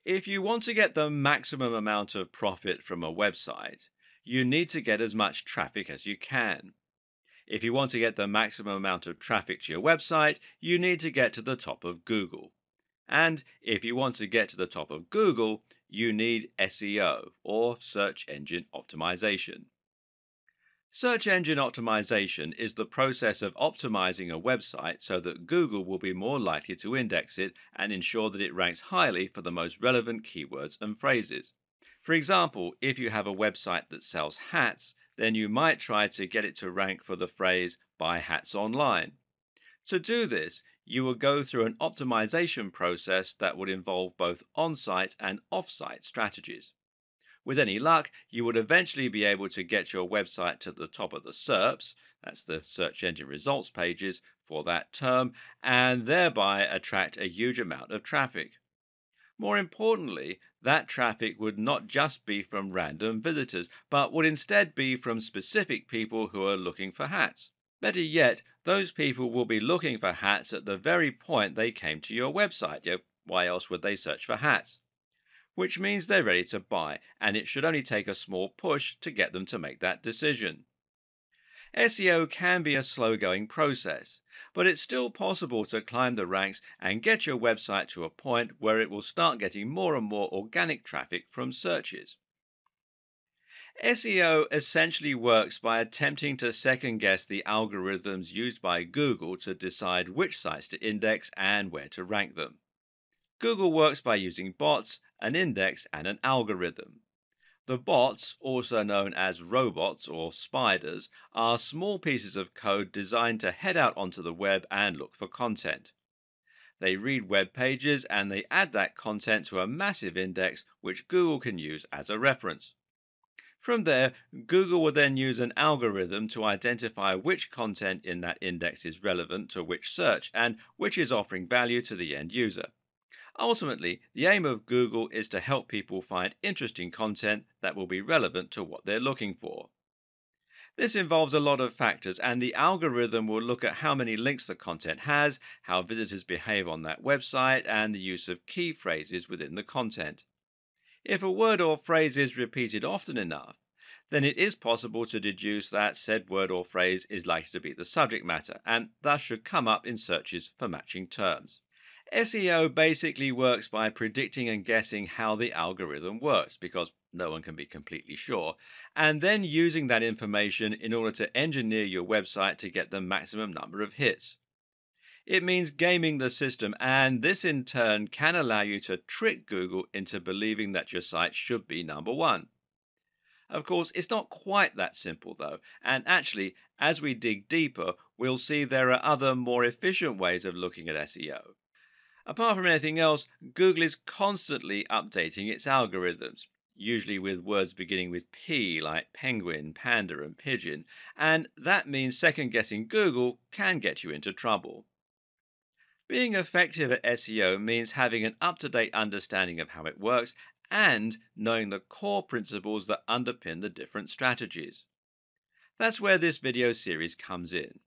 If you want to get the maximum amount of profit from a website, you need to get as much traffic as you can. If you want to get the maximum amount of traffic to your website, you need to get to the top of Google. And if you want to get to the top of Google, you need SEO, or search engine optimization. Search engine optimization is the process of optimizing a website so that Google will be more likely to index it and ensure that it ranks highly for the most relevant keywords and phrases. For example, if you have a website that sells hats, then you might try to get it to rank for the phrase buy hats online. To do this, you will go through an optimization process that would involve both on site and off site strategies. With any luck, you would eventually be able to get your website to the top of the SERPs, that's the search engine results pages, for that term, and thereby attract a huge amount of traffic. More importantly, that traffic would not just be from random visitors, but would instead be from specific people who are looking for hats. Better yet, those people will be looking for hats at the very point they came to your website. Why else would they search for hats? Which means they're ready to buy, and it should only take a small push to get them to make that decision. SEO can be a slow going process, but it's still possible to climb the ranks and get your website to a point where it will start getting more and more organic traffic from searches. SEO essentially works by attempting to second guess the algorithms used by Google to decide which sites to index and where to rank them. Google works by using bots, an index, and an algorithm. The bots, also known as robots or spiders, are small pieces of code designed to head out onto the web and look for content. They read web pages and they add that content to a massive index which Google can use as a reference. From there, Google will then use an algorithm to identify which content in that index is relevant to which search and which is offering value to the end user. Ultimately, the aim of Google is to help people find interesting content that will be relevant to what they're looking for. This involves a lot of factors, and the algorithm will look at how many links the content has, how visitors behave on that website, and the use of key phrases within the content. If a word or phrase is repeated often enough, then it is possible to deduce that said word or phrase is likely to be the subject matter, and thus should come up in searches for matching terms. SEO basically works by predicting and guessing how the algorithm works, because no one can be completely sure, and then using that information in order to engineer your website to get the maximum number of hits. It means gaming the system, and this in turn can allow you to trick Google into believing that your site should be number one. Of course, it's not quite that simple though, and actually, as we dig deeper, we'll see there are other more efficient ways of looking at SEO. Apart from anything else, Google is constantly updating its algorithms, usually with words beginning with P like penguin, panda, and pigeon, and that means second guessing Google can get you into trouble. Being effective at SEO means having an up to date understanding of how it works and knowing the core principles that underpin the different strategies. That's where this video series comes in.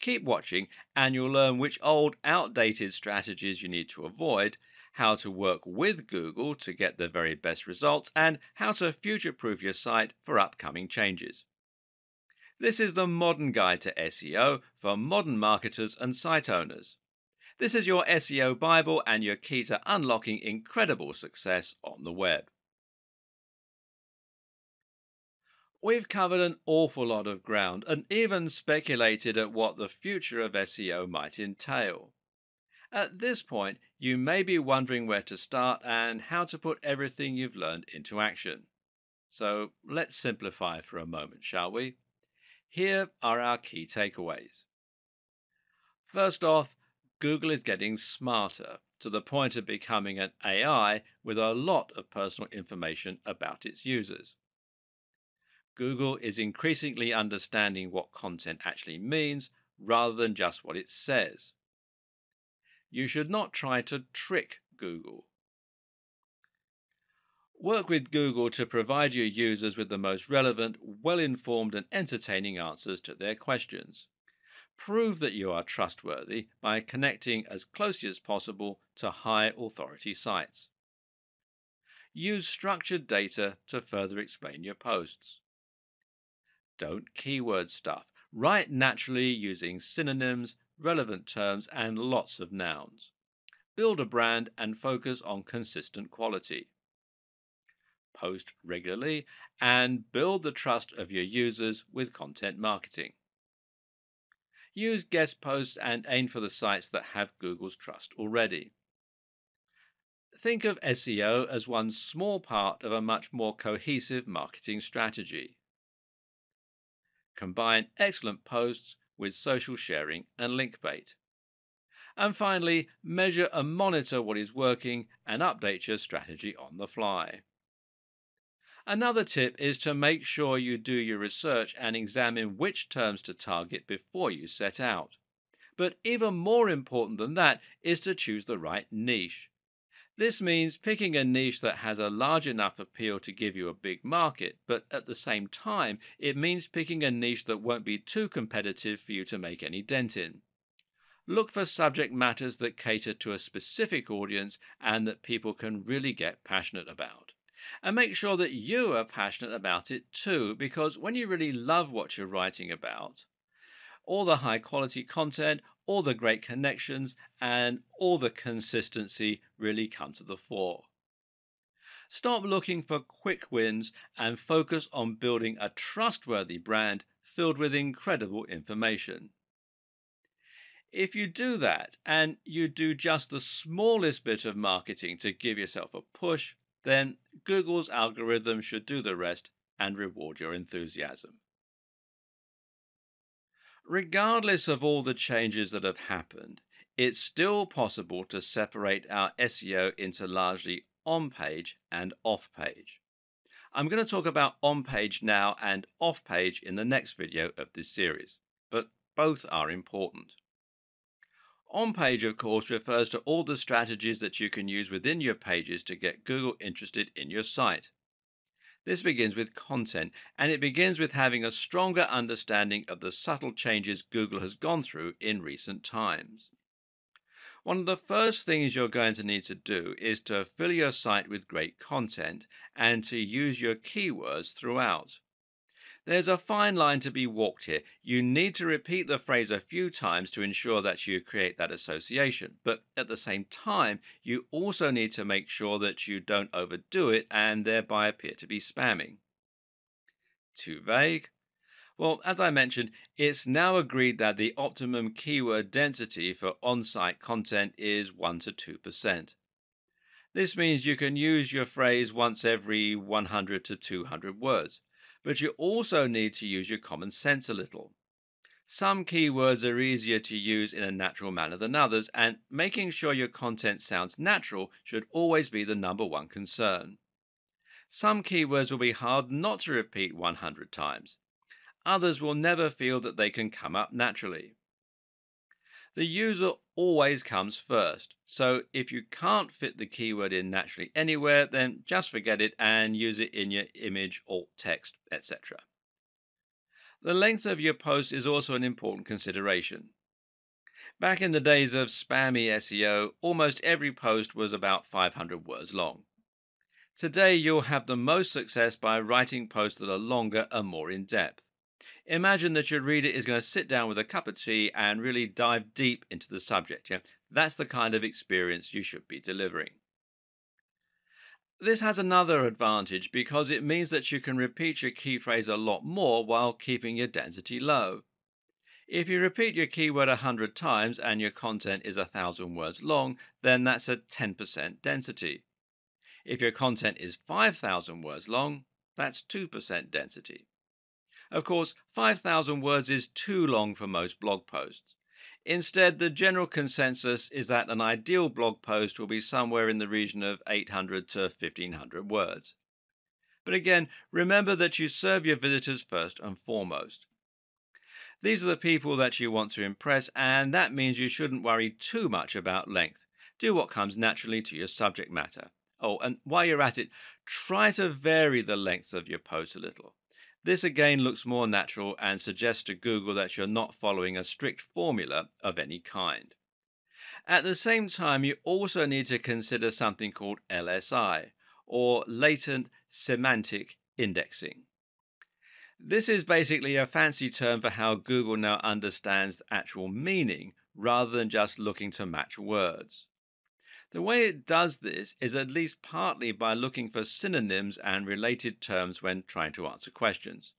Keep watching and you'll learn which old, outdated strategies you need to avoid, how to work with Google to get the very best results, and how to future proof your site for upcoming changes. This is the modern guide to SEO for modern marketers and site owners. This is your SEO Bible and your key to unlocking incredible success on the web. We've covered an awful lot of ground and even speculated at what the future of SEO might entail. At this point, you may be wondering where to start and how to put everything you've learned into action. So let's simplify for a moment, shall we? Here are our key takeaways. First off, Google is getting smarter to the point of becoming an AI with a lot of personal information about its users. Google is increasingly understanding what content actually means rather than just what it says. You should not try to trick Google. Work with Google to provide your users with the most relevant, well-informed and entertaining answers to their questions. Prove that you are trustworthy by connecting as closely as possible to high authority sites. Use structured data to further explain your posts. Don't keyword stuff. Write naturally using synonyms, relevant terms, and lots of nouns. Build a brand and focus on consistent quality. Post regularly and build the trust of your users with content marketing. Use guest posts and aim for the sites that have Google's trust already. Think of SEO as one small part of a much more cohesive marketing strategy. Combine excellent posts with social sharing and link bait. And finally, measure and monitor what is working and update your strategy on the fly. Another tip is to make sure you do your research and examine which terms to target before you set out. But even more important than that is to choose the right niche. This means picking a niche that has a large enough appeal to give you a big market, but at the same time, it means picking a niche that won't be too competitive for you to make any dent in. Look for subject matters that cater to a specific audience and that people can really get passionate about. And make sure that you are passionate about it too, because when you really love what you're writing about, all the high quality content, all the great connections, and all the consistency really come to the fore. Stop looking for quick wins and focus on building a trustworthy brand filled with incredible information. If you do that and you do just the smallest bit of marketing to give yourself a push, then Google's algorithm should do the rest and reward your enthusiasm. Regardless of all the changes that have happened, it's still possible to separate our SEO into largely on-page and off-page. I'm going to talk about on-page now and off-page in the next video of this series, but both are important. On-page, of course, refers to all the strategies that you can use within your pages to get Google interested in your site. This begins with content, and it begins with having a stronger understanding of the subtle changes Google has gone through in recent times. One of the first things you're going to need to do is to fill your site with great content and to use your keywords throughout. There's a fine line to be walked here. You need to repeat the phrase a few times to ensure that you create that association. But at the same time, you also need to make sure that you don't overdo it and thereby appear to be spamming. Too vague? Well, as I mentioned, it's now agreed that the optimum keyword density for on-site content is 1 to 2%. This means you can use your phrase once every 100 to 200 words. But you also need to use your common sense a little. Some keywords are easier to use in a natural manner than others, and making sure your content sounds natural should always be the number one concern. Some keywords will be hard not to repeat 100 times. Others will never feel that they can come up naturally. The user always comes first, so if you can't fit the keyword in naturally anywhere, then just forget it and use it in your image, alt text, etc. The length of your post is also an important consideration. Back in the days of spammy SEO, almost every post was about 500 words long. Today, you'll have the most success by writing posts that are longer and more in depth. Imagine that your reader is going to sit down with a cup of tea and really dive deep into the subject. Yeah? That's the kind of experience you should be delivering. This has another advantage because it means that you can repeat your key phrase a lot more while keeping your density low. If you repeat your keyword 100 times and your content is 1,000 words long, then that's a 10% density. If your content is 5,000 words long, that's 2% density. Of course, 5,000 words is too long for most blog posts. Instead, the general consensus is that an ideal blog post will be somewhere in the region of 800 to 1,500 words. But again, remember that you serve your visitors first and foremost. These are the people that you want to impress, and that means you shouldn't worry too much about length. Do what comes naturally to your subject matter. Oh, and while you're at it, try to vary the length of your post a little. This again looks more natural and suggests to Google that you're not following a strict formula of any kind. At the same time, you also need to consider something called LSI, or latent semantic indexing. This is basically a fancy term for how Google now understands actual meaning rather than just looking to match words. The way it does this is at least partly by looking for synonyms and related terms when trying to answer questions.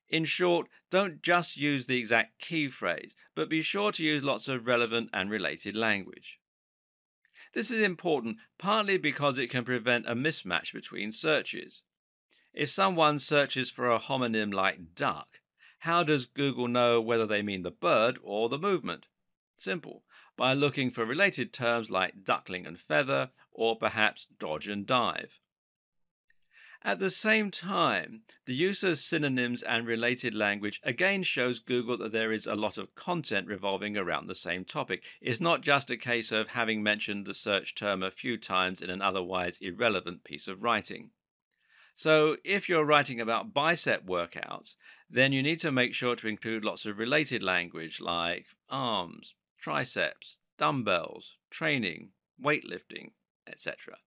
In short, don't just use the exact key phrase, but be sure to use lots of relevant and related language. This is important partly because it can prevent a mismatch between searches. If someone searches for a homonym like duck, how does Google know whether they mean the bird or the movement? Simple, by looking for related terms like duckling and feather, or perhaps dodge and dive. At the same time, the use of synonyms and related language again shows Google that there is a lot of content revolving around the same topic. It's not just a case of having mentioned the search term a few times in an otherwise irrelevant piece of writing. So, if you're writing about bicep workouts, then you need to make sure to include lots of related language like arms, triceps, dumbbells, training, weightlifting, etc.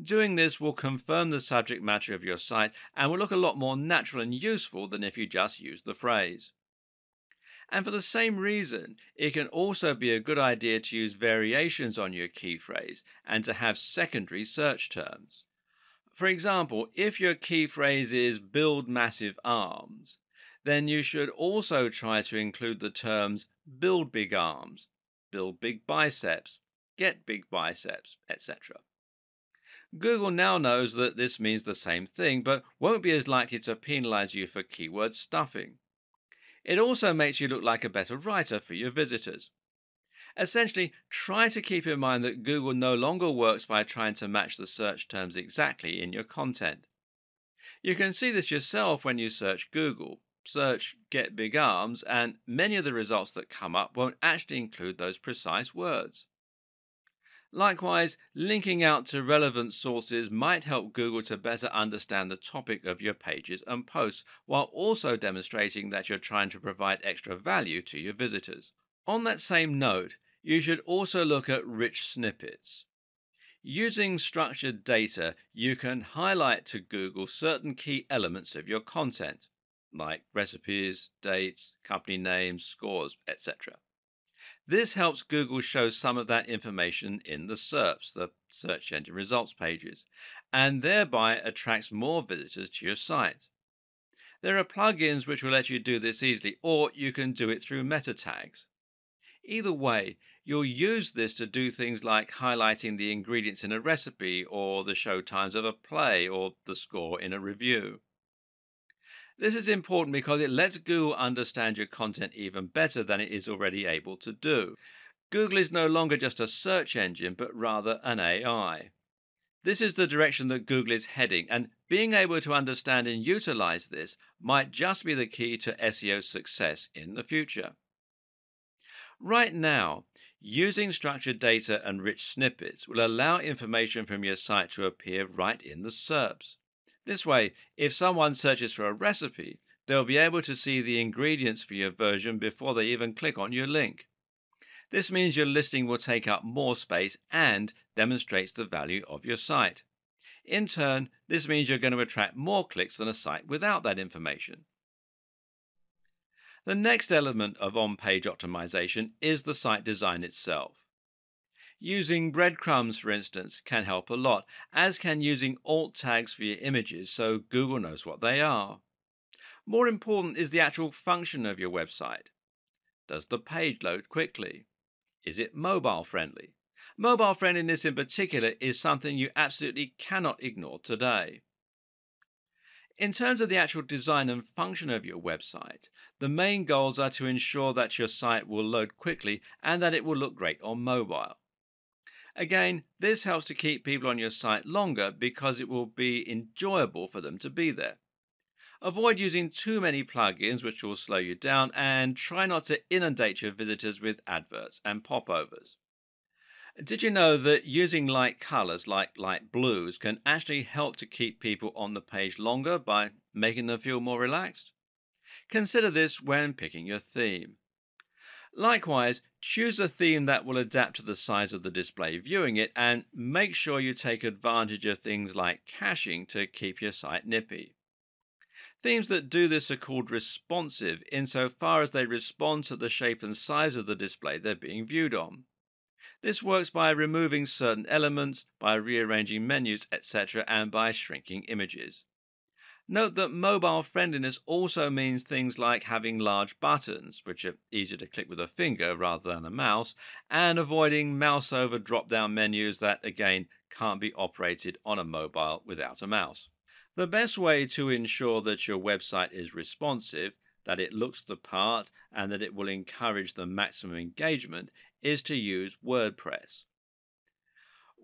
Doing this will confirm the subject matter of your site and will look a lot more natural and useful than if you just used the phrase. And for the same reason, it can also be a good idea to use variations on your key phrase and to have secondary search terms. For example, if your key phrase is build massive arms, then you should also try to include the terms build big arms, build big biceps, get big biceps, etc. Google now knows that this means the same thing, but won't be as likely to penalize you for keyword stuffing. It also makes you look like a better writer for your visitors. Essentially, try to keep in mind that Google no longer works by trying to match the search terms exactly in your content. You can see this yourself when you search Google. Search get big arms, and many of the results that come up won't actually include those precise words. Likewise, linking out to relevant sources might help Google to better understand the topic of your pages and posts, while also demonstrating that you're trying to provide extra value to your visitors. On that same note, you should also look at rich snippets. Using structured data, you can highlight to Google certain key elements of your content, like recipes, dates, company names, scores, etc. This helps Google show some of that information in the SERPs, the search engine results pages, and thereby attracts more visitors to your site. There are plugins which will let you do this easily, or you can do it through meta tags. Either way, you'll use this to do things like highlighting the ingredients in a recipe, or the show times of a play, or the score in a review. This is important because it lets Google understand your content even better than it is already able to do. Google is no longer just a search engine, but rather an AI. This is the direction that Google is heading, and being able to understand and utilize this might just be the key to SEO success in the future. Right now, using structured data and rich snippets will allow information from your site to appear right in the SERPs. This way, if someone searches for a recipe, they'll be able to see the ingredients for your version before they even click on your link. This means your listing will take up more space and demonstrates the value of your site. In turn, this means you're going to attract more clicks than a site without that information. The next element of on-page optimization is the site design itself. Using breadcrumbs, for instance, can help a lot, as can using alt tags for your images so Google knows what they are. More important is the actual function of your website. Does the page load quickly? Is it mobile friendly? Mobile friendliness in particular is something you absolutely cannot ignore today. In terms of the actual design and function of your website, the main goals are to ensure that your site will load quickly and that it will look great on mobile. Again, this helps to keep people on your site longer because it will be enjoyable for them to be there. Avoid using too many plugins which will slow you down, and try not to inundate your visitors with adverts and popovers. Did you know that using light colors like light blues can actually help to keep people on the page longer by making them feel more relaxed? Consider this when picking your theme. Likewise, choose a theme that will adapt to the size of the display viewing it, and make sure you take advantage of things like caching to keep your site nippy. Themes that do this are called responsive insofar as they respond to the shape and size of the display they're being viewed on. This works by removing certain elements, by rearranging menus, etc., and by shrinking images. Note that mobile friendliness also means things like having large buttons, which are easier to click with a finger rather than a mouse, and avoiding mouse over drop down menus that, again, can't be operated on a mobile without a mouse. The best way to ensure that your website is responsive, that it looks the part, and that it will encourage the maximum engagement is to use WordPress.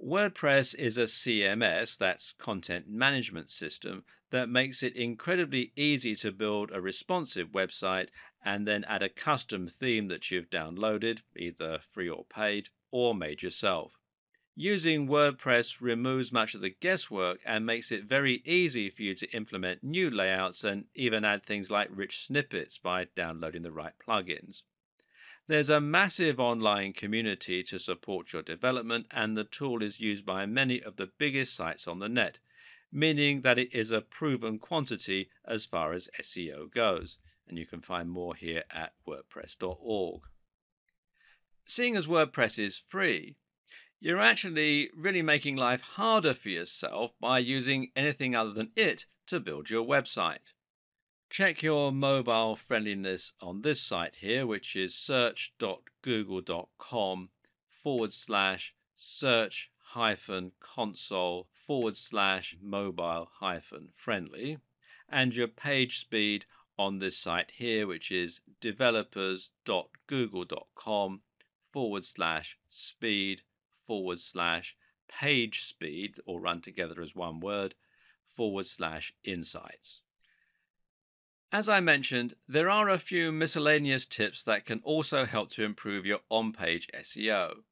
WordPress is a CMS, that's content management system, that makes it incredibly easy to build a responsive website and then add a custom theme that you've downloaded, either free or paid, or made yourself. Using WordPress removes much of the guesswork and makes it very easy for you to implement new layouts and even add things like rich snippets by downloading the right plugins. There's a massive online community to support your development, and the tool is used by many of the biggest sites on the net, meaning that it is a proven quantity as far as SEO goes. And you can find more here at WordPress.org. Seeing as WordPress is free, you're actually really making life harder for yourself by using anything other than it to build your website. Check your mobile friendliness on this site here, which is search.google.com/search console/mobile friendly, and your page speed on this site here, which is developers.google.com/speed/page speed, all run together as one word, /insights. As I mentioned, there are a few miscellaneous tips that can also help to improve your on-page SEO.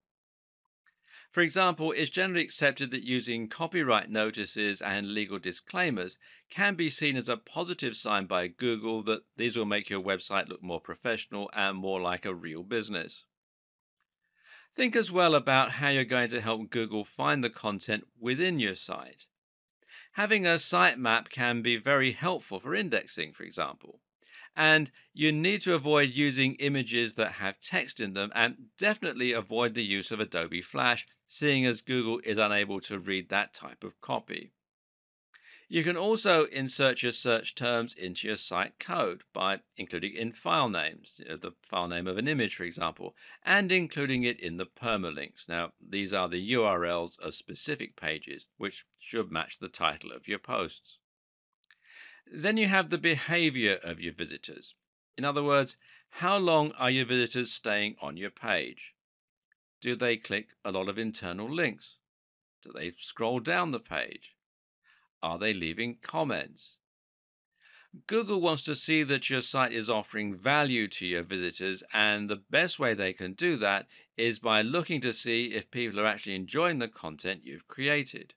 For example, it's generally accepted that using copyright notices and legal disclaimers can be seen as a positive sign by Google that these will make your website look more professional and more like a real business. Think as well about how you're going to help Google find the content within your site. Having a sitemap can be very helpful for indexing, for example. And you need to avoid using images that have text in them, and definitely avoid the use of Adobe Flash, seeing as Google is unable to read that type of copy. You can also insert your search terms into your site code by including in file names, the file name of an image, for example, and including it in the permalinks. Now, these are the URLs of specific pages, which should match the title of your posts. Then you have the behavior of your visitors. In other words, how long are your visitors staying on your page? Do they click a lot of internal links? Do they scroll down the page? Are they leaving comments? Google wants to see that your site is offering value to your visitors, and the best way they can do that is by looking to see if people are actually enjoying the content you've created.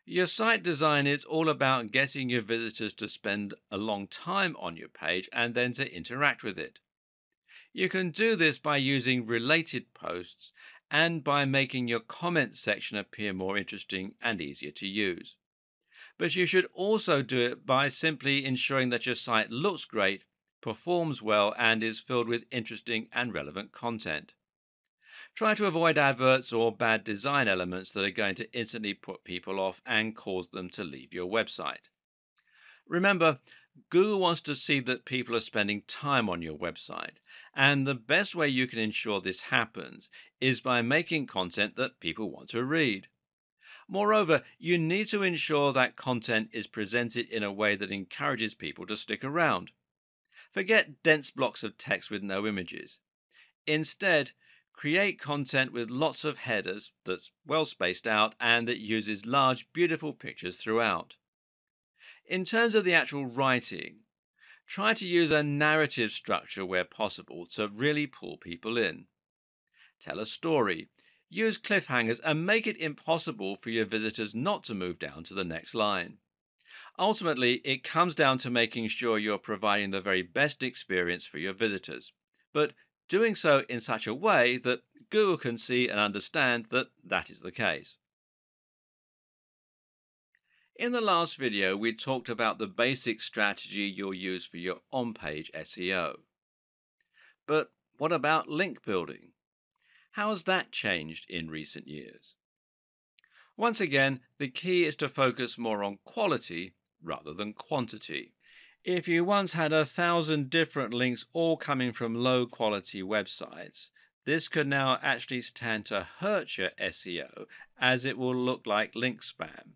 Your site design is all about getting your visitors to spend a long time on your page and then to interact with it. You can do this by using related posts and by making your comment section appear more interesting and easier to use. But you should also do it by simply ensuring that your site looks great, performs well, and is filled with interesting and relevant content. Try to avoid adverts or bad design elements that are going to instantly put people off and cause them to leave your website. Remember, Google wants to see that people are spending time on your website, and the best way you can ensure this happens is by making content that people want to read. Moreover, you need to ensure that content is presented in a way that encourages people to stick around. Forget dense blocks of text with no images. Instead, create content with lots of headers that's well spaced out and that uses large, beautiful pictures throughout. In terms of the actual writing, try to use a narrative structure where possible to really pull people in. Tell a story. Use cliffhangers and make it impossible for your visitors not to move down to the next line. Ultimately, it comes down to making sure you're providing the very best experience for your visitors. But doing so in such a way that Google can see and understand that that is the case. In the last video, we talked about the basic strategy you'll use for your on-page SEO. But what about link building? How has that changed in recent years? Once again, the key is to focus more on quality rather than quantity. If you once had 1,000 different links all coming from low quality websites, this could now actually stand to hurt your SEO as it will look like link spam.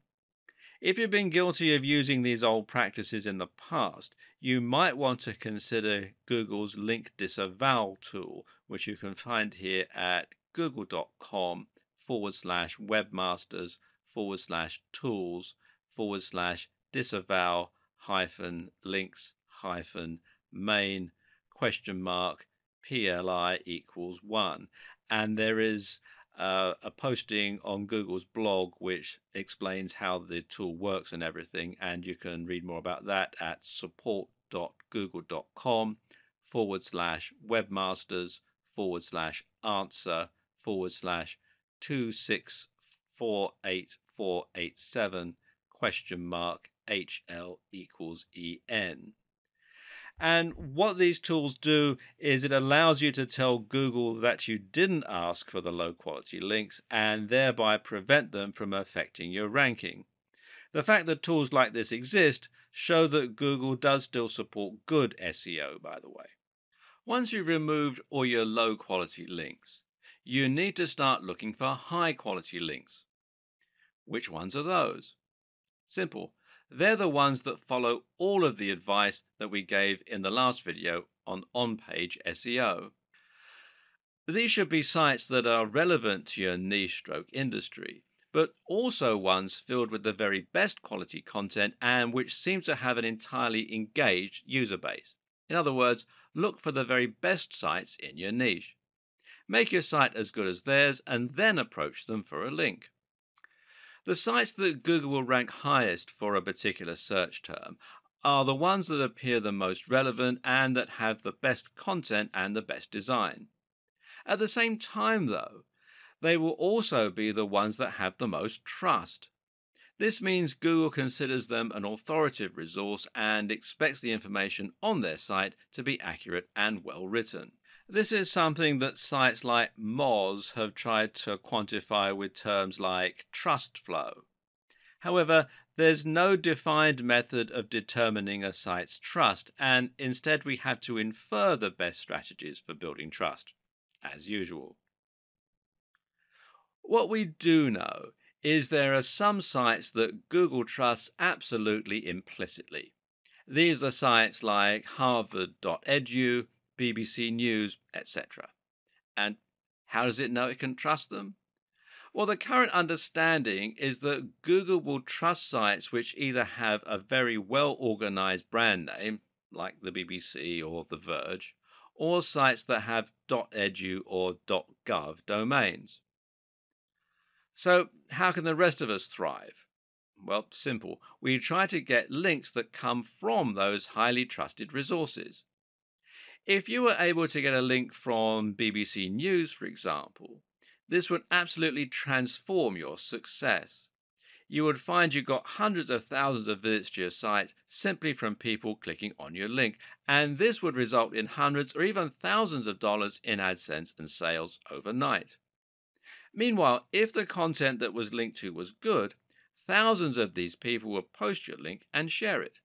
If you've been guilty of using these old practices in the past, you might want to consider Google's link disavow tool, which you can find here at google.com/webmasters/tools/disavow links main $PLI equals 1. And there is a posting on Google's blog which explains how the tool works and everything, and you can read more about that at support.google.com/webmasters/answer/2648487 HL equals EN. And what these tools do is it allows you to tell Google that you didn't ask for the low quality links and thereby prevent them from affecting your ranking. The fact that tools like this exist show that Google does still support good SEO, by the way. Once you've removed all your low quality links, you need to start looking for high quality links. Which ones are those? Simple. They're the ones that follow all of the advice that we gave in the last video on on-page SEO. These should be sites that are relevant to your niche stroke industry, but also ones filled with the very best quality content and which seem to have an entirely engaged user base. In other words, look for the very best sites in your niche. Make your site as good as theirs and then approach them for a link. The sites that Google will rank highest for a particular search term are the ones that appear the most relevant and that have the best content and the best design. At the same time, though, they will also be the ones that have the most trust. This means Google considers them an authoritative resource and expects the information on their site to be accurate and well written. This is something that sites like Moz have tried to quantify with terms like trust flow. However, there's no defined method of determining a site's trust, and instead we have to infer the best strategies for building trust, as usual. What we do know is there are some sites that Google trusts absolutely implicitly. These are sites like harvard.edu, BBC News, etc. And how does it know it can trust them? Well, the current understanding is that Google will trust sites which either have a very well organized brand name, like the BBC or The Verge, or sites that have .edu or .gov domains. So, how can the rest of us thrive? Well, simple. We try to get links that come from those highly trusted resources. If you were able to get a link from BBC News, for example, this would absolutely transform your success. You would find you got hundreds of thousands of visits to your site simply from people clicking on your link, and this would result in hundreds or even thousands of dollars in AdSense and sales overnight. Meanwhile, if the content that was linked to was good, thousands of these people would post your link and share it.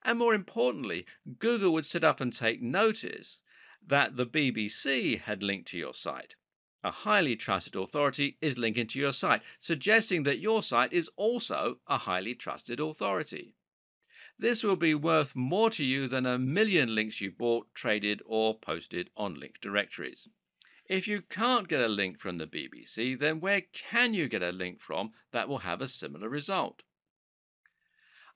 And more importantly, Google would sit up and take notice that the BBC had linked to your site. A highly trusted authority is linking to your site, suggesting that your site is also a highly trusted authority. This will be worth more to you than 1,000,000 links you bought, traded, or posted on link directories. If you can't get a link from the BBC, then where can you get a link from that will have a similar result?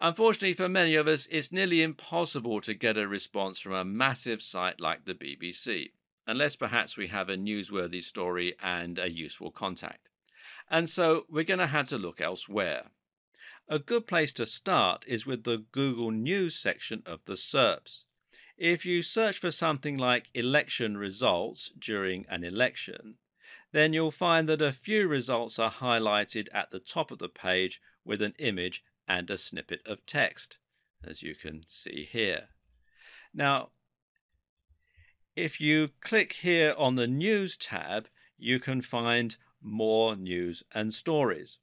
Unfortunately for many of us, it's nearly impossible to get a response from a massive site like the BBC, unless perhaps we have a newsworthy story and a useful contact. And so we're going to have to look elsewhere. A good place to start is with the Google News section of the SERPs. If you search for something like election results during an election, then you'll find that a few results are highlighted at the top of the page with an image and a snippet of text, as you can see here. Now, if you click here on the News tab, you can find more news and stories.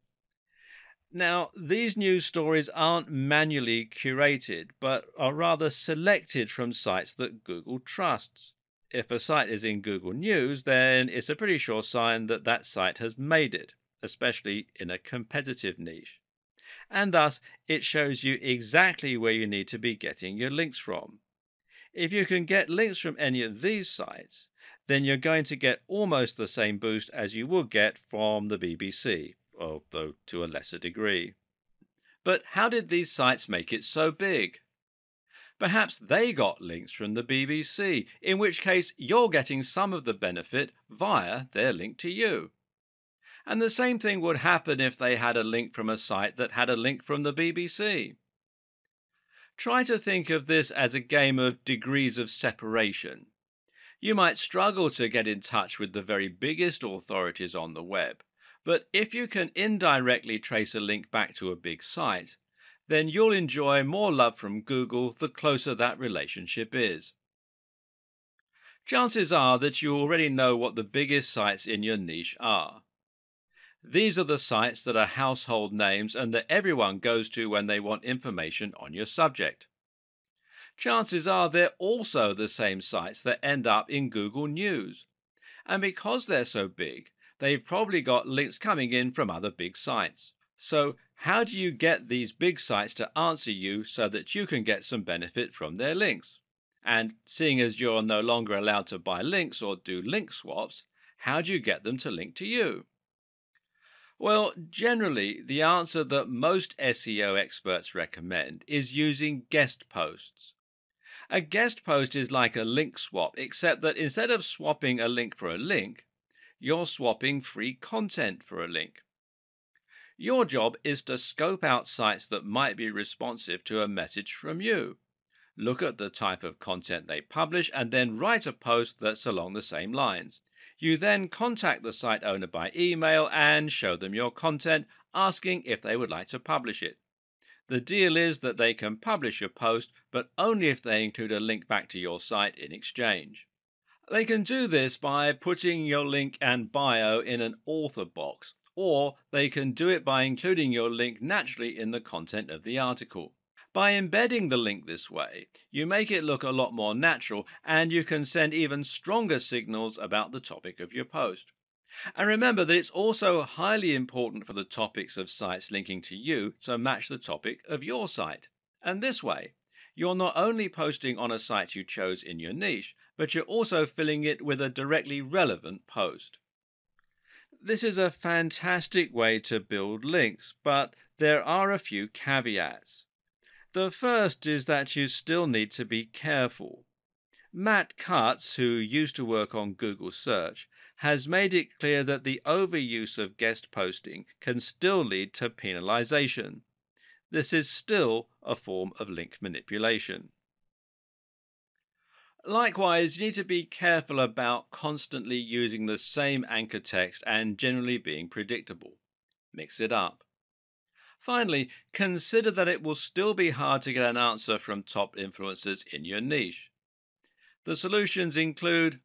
Now, these news stories aren't manually curated, but are rather selected from sites that Google trusts. If a site is in Google News, then it's a pretty sure sign that that site has made it, especially in a competitive niche. And thus, it shows you exactly where you need to be getting your links from. If you can get links from any of these sites, then you're going to get almost the same boost as you would get from the BBC, although to a lesser degree. But how did these sites make it so big? Perhaps they got links from the BBC, in which case you're getting some of the benefit via their link to you. And the same thing would happen if they had a link from a site that had a link from the BBC. Try to think of this as a game of degrees of separation. You might struggle to get in touch with the very biggest authorities on the web, but if you can indirectly trace a link back to a big site, then you'll enjoy more love from Google the closer that relationship is. Chances are that you already know what the biggest sites in your niche are. These are the sites that are household names and that everyone goes to when they want information on your subject. Chances are they're also the same sites that end up in Google News. And because they're so big, they've probably got links coming in from other big sites. So, how do you get these big sites to answer you so that you can get some benefit from their links? And seeing as you're no longer allowed to buy links or do link swaps, how do you get them to link to you? Well, generally, the answer that most SEO experts recommend is using guest posts. A guest post is like a link swap, except that instead of swapping a link for a link, you're swapping free content for a link. Your job is to scope out sites that might be responsive to a message from you. Look at the type of content they publish and then write a post that's along the same lines. You then contact the site owner by email and show them your content, asking if they would like to publish it. The deal is that they can publish your post, but only if they include a link back to your site in exchange. They can do this by putting your link and bio in an author box, or they can do it by including your link naturally in the content of the article. By embedding the link this way, you make it look a lot more natural and you can send even stronger signals about the topic of your post. And remember that it's also highly important for the topics of sites linking to you to match the topic of your site. And this way, you're not only posting on a site you chose in your niche, but you're also filling it with a directly relevant post. This is a fantastic way to build links, but there are a few caveats. The first is that you still need to be careful. Matt Cutts, who used to work on Google Search, has made it clear that the overuse of guest posting can still lead to penalization. This is still a form of link manipulation. Likewise, you need to be careful about constantly using the same anchor text and generally being predictable. Mix it up. Finally, consider that it will still be hard to get an answer from top influencers in your niche. The solutions include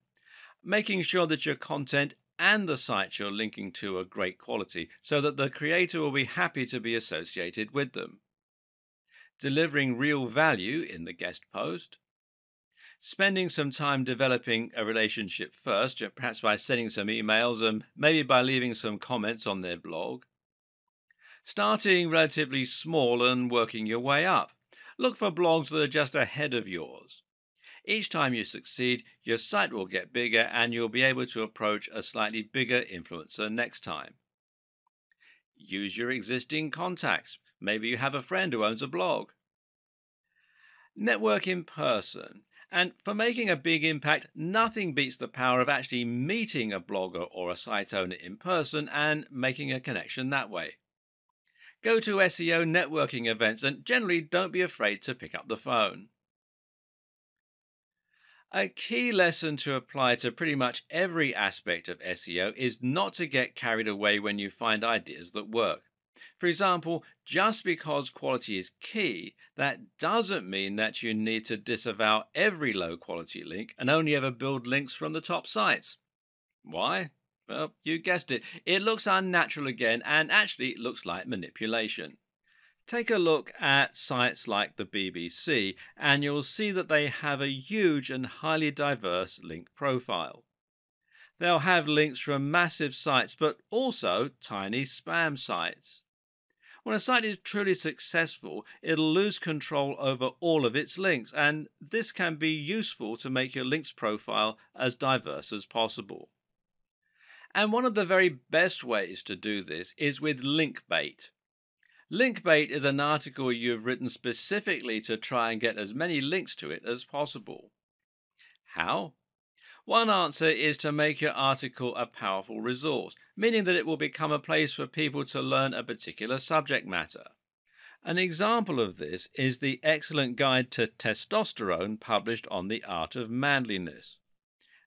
making sure that your content and the sites you're linking to are great quality so that the creator will be happy to be associated with them, delivering real value in the guest post, spending some time developing a relationship first, perhaps by sending some emails and maybe by leaving some comments on their blog, starting relatively small and working your way up. Look for blogs that are just ahead of yours. Each time you succeed, your site will get bigger and you'll be able to approach a slightly bigger influencer next time. Use your existing contacts. Maybe you have a friend who owns a blog. Network in person. And for making a big impact, nothing beats the power of actually meeting a blogger or a site owner in person and making a connection that way. Go to SEO networking events and generally don't be afraid to pick up the phone. A key lesson to apply to pretty much every aspect of SEO is not to get carried away when you find ideas that work. For example, just because quality is key, that doesn't mean that you need to disavow every low quality link and only ever build links from the top sites. Why? Well, you guessed it. It looks unnatural again and actually looks like manipulation. Take a look at sites like the BBC, and you'll see that they have a huge and highly diverse link profile. They'll have links from massive sites, but also tiny spam sites. When a site is truly successful, it'll lose control over all of its links, and this can be useful to make your links profile as diverse as possible. And one of the very best ways to do this is with link bait. Linkbait is an article you've written specifically to try and get as many links to it as possible. How? One answer is to make your article a powerful resource, meaning that it will become a place for people to learn a particular subject matter. An example of this is the excellent guide to testosterone published on the art of manliness.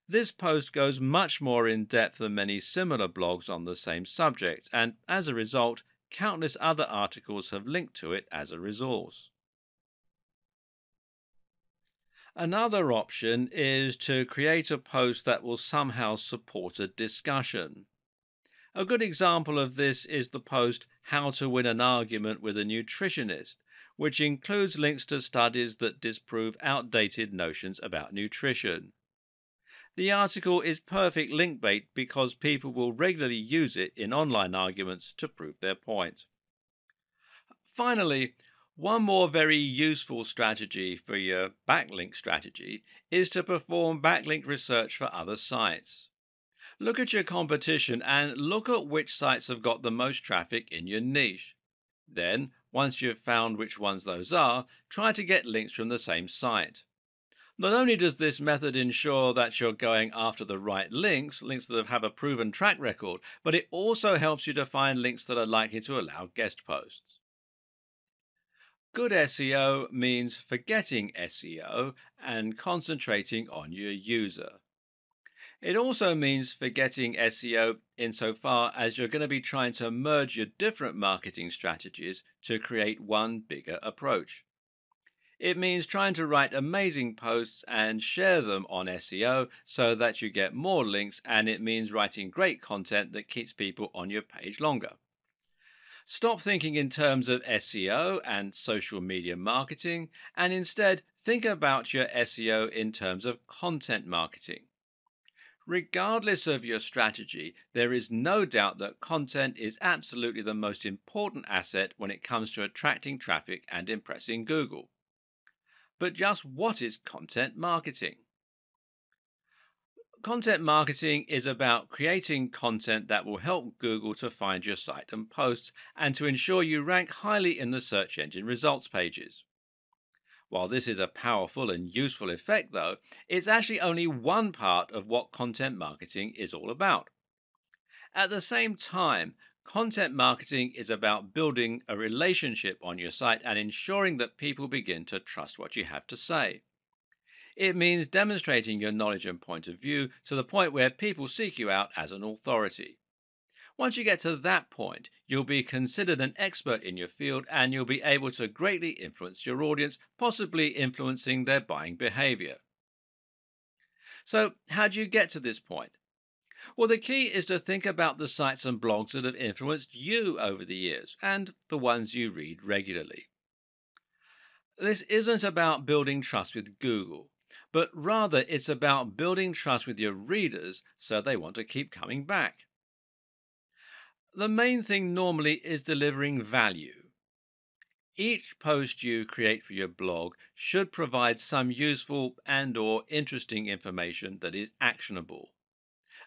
This post goes much more in depth than many similar blogs on the same subject, and as a result, countless other articles have linked to it as a resource. Another option is to create a post that will somehow support a discussion. A good example of this is the post How to Win an Argument with a Nutritionist, which includes links to studies that disprove outdated notions about nutrition. The article is perfect link bait because people will regularly use it in online arguments to prove their point. Finally, one more very useful strategy for your backlink strategy is to perform backlink research for other sites. Look at your competition and look at which sites have got the most traffic in your niche. Then, once you've found which ones those are, try to get links from the same site. Not only does this method ensure that you're going after the right links that have a proven track record, but it also helps you to find links that are likely to allow guest posts. Good SEO means forgetting SEO and concentrating on your user. It also means forgetting SEO insofar as you're going to be trying to merge your different marketing strategies to create one bigger approach. It means trying to write amazing posts and share them on SEO so that you get more links, and it means writing great content that keeps people on your page longer. Stop thinking in terms of SEO and social media marketing, and instead think about your SEO in terms of content marketing. Regardless of your strategy, there is no doubt that content is absolutely the most important asset when it comes to attracting traffic and impressing Google. But just what is content marketing? Content marketing is about creating content that will help Google to find your site and posts and to ensure you rank highly in the search engine results pages. While this is a powerful and useful effect, though, it's actually only one part of what content marketing is all about. At the same time, content marketing is about building a relationship on your site and ensuring that people begin to trust what you have to say. It means demonstrating your knowledge and point of view to the point where people seek you out as an authority. Once you get to that point, you'll be considered an expert in your field and you'll be able to greatly influence your audience, possibly influencing their buying behavior. So, how do you get to this point? Well, the key is to think about the sites and blogs that have influenced you over the years and the ones you read regularly. This isn't about building trust with Google, but rather it's about building trust with your readers so they want to keep coming back. The main thing normally is delivering value. Each post you create for your blog should provide some useful and/or interesting information that is actionable.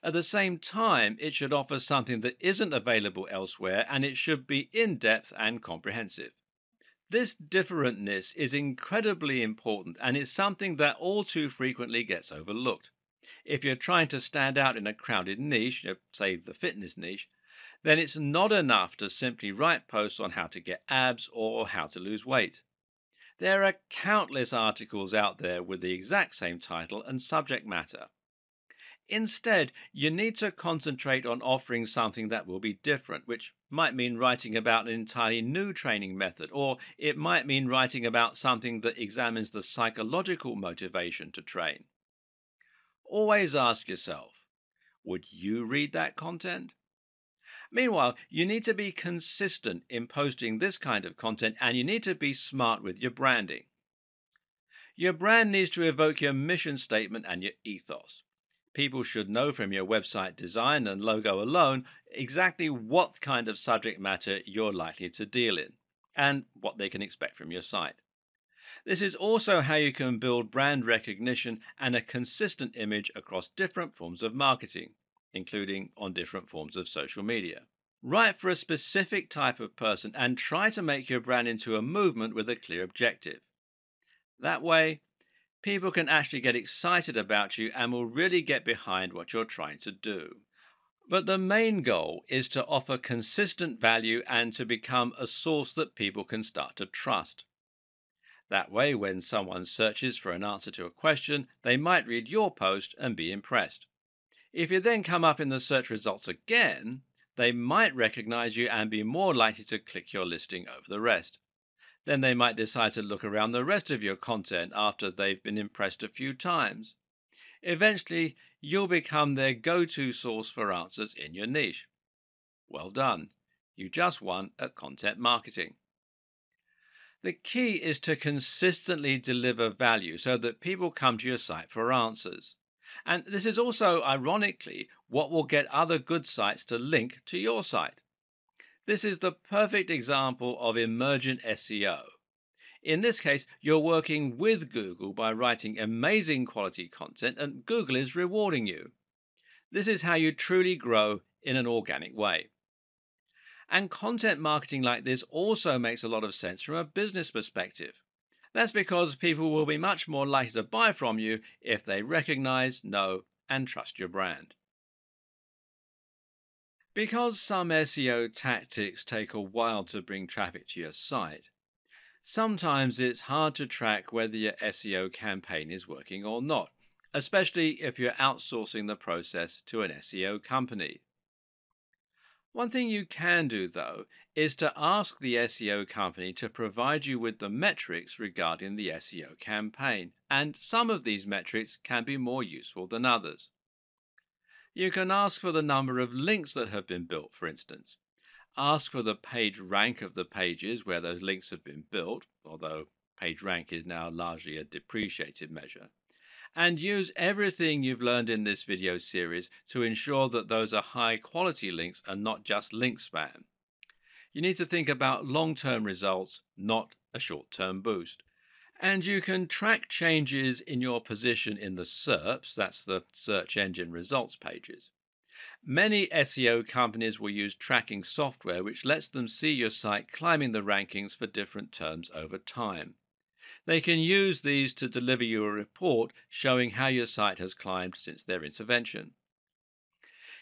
At the same time, it should offer something that isn't available elsewhere, and it should be in-depth and comprehensive. This differentness is incredibly important and is something that all too frequently gets overlooked. If you're trying to stand out in a crowded niche, say the fitness niche, then it's not enough to simply write posts on how to get abs or how to lose weight. There are countless articles out there with the exact same title and subject matter. Instead, you need to concentrate on offering something that will be different, which might mean writing about an entirely new training method, or it might mean writing about something that examines the psychological motivation to train. Always ask yourself, would you read that content? Meanwhile, you need to be consistent in posting this kind of content, and you need to be smart with your branding. Your brand needs to evoke your mission statement and your ethos. People should know from your website design and logo alone exactly what kind of subject matter you're likely to deal in and what they can expect from your site. This is also how you can build brand recognition and a consistent image across different forms of marketing, including on different forms of social media. Write for a specific type of person and try to make your brand into a movement with a clear objective. That way, people can actually get excited about you and will really get behind what you're trying to do. But the main goal is to offer consistent value and to become a source that people can start to trust. That way, when someone searches for an answer to a question, they might read your post and be impressed. If you then come up in the search results again, they might recognize you and be more likely to click your listing over the rest. Then they might decide to look around the rest of your content after they've been impressed a few times. Eventually, you'll become their go-to source for answers in your niche. Well done. You just won at content marketing. The key is to consistently deliver value so that people come to your site for answers. And this is also, ironically, what will get other good sites to link to your site. This is the perfect example of emergent SEO. In this case, you're working with Google by writing amazing quality content, and Google is rewarding you. This is how you truly grow in an organic way. And content marketing like this also makes a lot of sense from a business perspective. That's because people will be much more likely to buy from you if they recognize, know, and trust your brand. Because some SEO tactics take a while to bring traffic to your site, sometimes it's hard to track whether your SEO campaign is working or not, especially if you're outsourcing the process to an SEO company. One thing you can do, though, is to ask the SEO company to provide you with the metrics regarding the SEO campaign, and some of these metrics can be more useful than others. You can ask for the number of links that have been built, for instance. Ask for the page rank of the pages where those links have been built, although page rank is now largely a depreciated measure. And use everything you've learned in this video series to ensure that those are high quality links and not just link spam. You need to think about long-term results, not a short-term boost. And you can track changes in your position in the SERPs, that's the search engine results pages. Many SEO companies will use tracking software which lets them see your site climbing the rankings for different terms over time. They can use these to deliver you a report showing how your site has climbed since their intervention.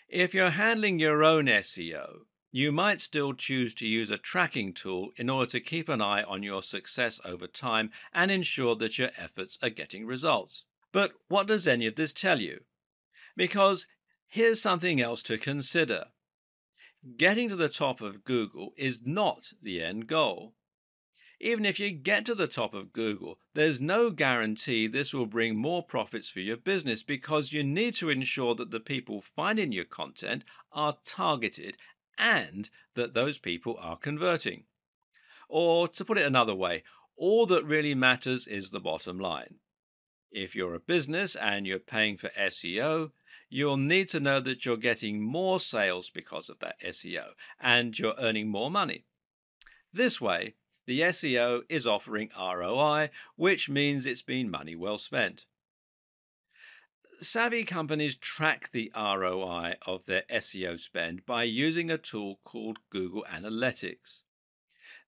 If you're handling your own SEO, you might still choose to use a tracking tool in order to keep an eye on your success over time and ensure that your efforts are getting results. But what does any of this tell you? Because here's something else to consider. Getting to the top of Google is not the end goal. Even if you get to the top of Google, there's no guarantee this will bring more profits for your business because you need to ensure that the people finding your content are targeted and that those people are converting. Or to put it another way, all that really matters is the bottom line. If you're a business and you're paying for SEO, you'll need to know that you're getting more sales because of that SEO and you're earning more money. This way, the SEO is offering ROI, which means it's been money well spent. Savvy companies track the ROI of their SEO spend by using a tool called Google Analytics.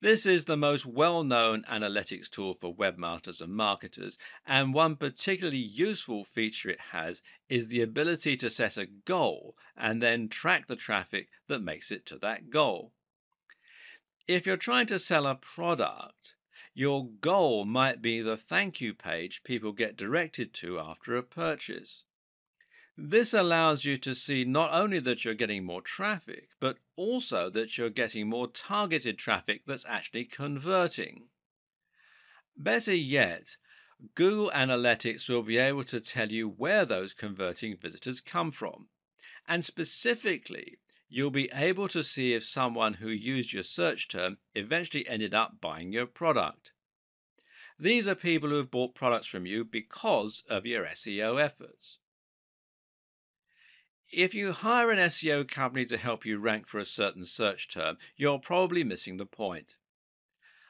This is the most well-known analytics tool for webmasters and marketers, and one particularly useful feature it has is the ability to set a goal and then track the traffic that makes it to that goal. If you're trying to sell a product, Your goal might be the thank you page people get directed to after a purchase. This allows you to see not only that you're getting more traffic, but also that you're getting more targeted traffic that's actually converting. Better yet, Google Analytics will be able to tell you where those converting visitors come from. And specifically, you'll be able to see if someone who used your search term eventually ended up buying your product. These are people who have bought products from you because of your SEO efforts. If you hire an SEO company to help you rank for a certain search term, you're probably missing the point.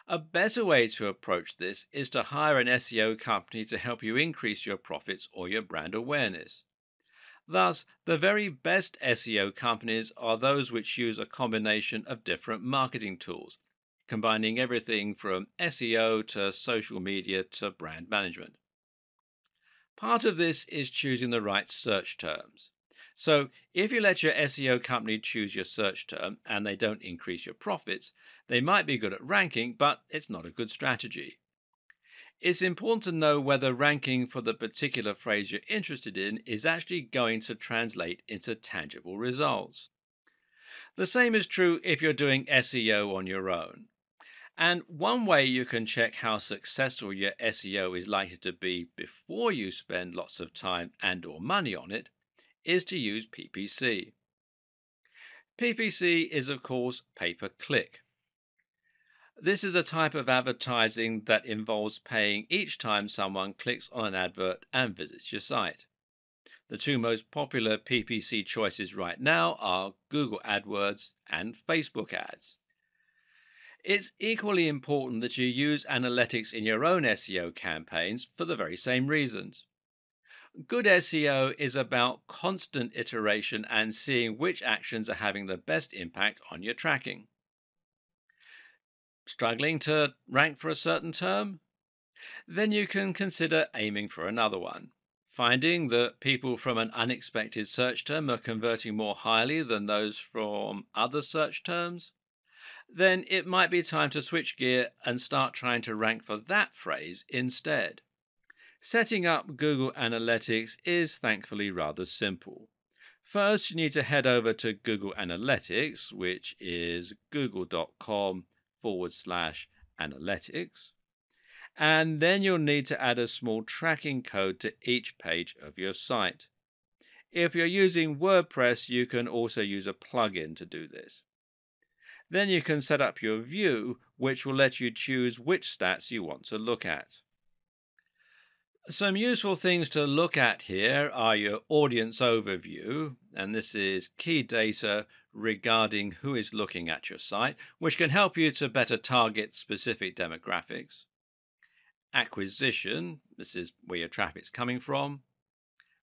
A better way to approach this is to hire an SEO company to help you increase your profits or your brand awareness. Thus, the very best SEO companies are those which use a combination of different marketing tools, combining everything from SEO to social media to brand management. Part of this is choosing the right search terms. So, if you let your SEO company choose your search term and they don't increase your profits, they might be good at ranking, but it's not a good strategy. It's important to know whether ranking for the particular phrase you're interested in is actually going to translate into tangible results. The same is true if you're doing SEO on your own. And one way you can check how successful your SEO is likely to be before you spend lots of time and/or money on it is to use PPC. PPC is, of course, pay-per-click. This is a type of advertising that involves paying each time someone clicks on an advert and visits your site. The two most popular PPC choices right now are Google AdWords and Facebook ads. It's equally important that you use analytics in your own SEO campaigns for the very same reasons. Good SEO is about constant iteration and seeing which actions are having the best impact on your tracking. Struggling to rank for a certain term? Then you can consider aiming for another one. Finding that people from an unexpected search term are converting more highly than those from other search terms? Then it might be time to switch gear and start trying to rank for that phrase instead. Setting up Google Analytics is thankfully rather simple. First, you need to head over to Google Analytics, which is google.com/analytics. And then you'll need to add a small tracking code to each page of your site. If you're using WordPress, you can also use a plugin to do this. Then you can set up your view, which will let you choose which stats you want to look at. Some useful things to look at here are your audience overview, and this is key data regarding who is looking at your site, which can help you to better target specific demographics. Acquisition, this is where your traffic's coming from.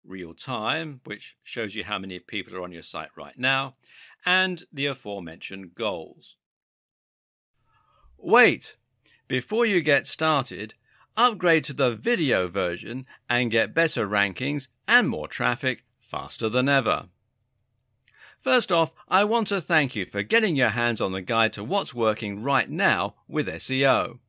Real time, which shows you how many people are on your site right now, and the aforementioned goals. Wait! Before you get started, upgrade to the video version and get better rankings and more traffic faster than ever. First off, I want to thank you for getting your hands on the guide to what's working right now with SEO.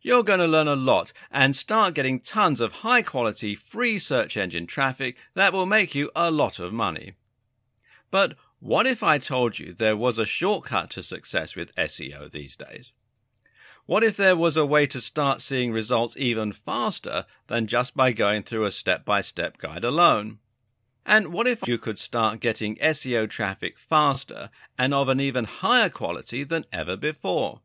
You're going to learn a lot and start getting tons of high-quality free search engine traffic that will make you a lot of money. But what if I told you there was a shortcut to success with SEO these days? What if there was a way to start seeing results even faster than just by going through a step-by-step guide alone? And what if you could start getting SEO traffic faster and of an even higher quality than ever before?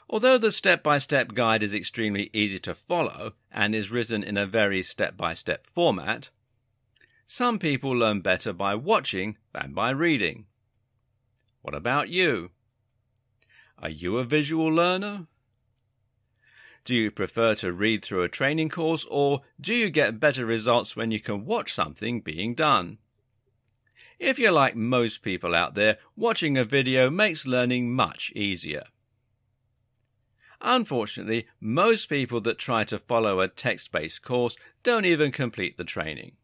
Although the step-by-step guide is extremely easy to follow and is written in a very step-by-step format, some people learn better by watching than by reading. What about you? Are you a visual learner? Do you prefer to read through a training course, or do you get better results when you can watch something being done? If you're like most people out there, watching a video makes learning much easier. Unfortunately, most people that try to follow a text-based course don't even complete the training.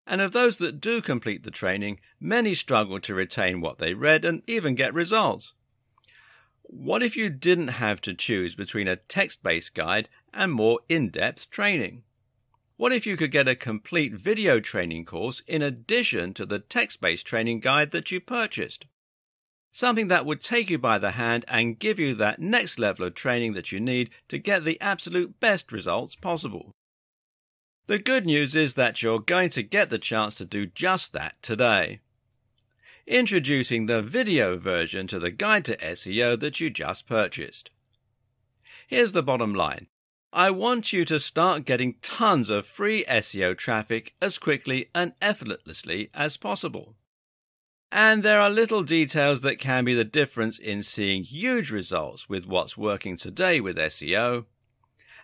And of those that do complete the training, many struggle to retain what they read and even get results. What if you didn't have to choose between a text-based guide and more in-depth training? What if you could get a complete video training course in addition to the text-based training guide that you purchased? Something that would take you by the hand and give you that next level of training that you need to get the absolute best results possible. The good news is that you're going to get the chance to do just that today. Introducing the video version to the Guide to SEO that you just purchased. Here's the bottom line. I want you to start getting tons of free SEO traffic as quickly and effortlessly as possible. And there are little details that can be the difference in seeing huge results with what's working today with SEO,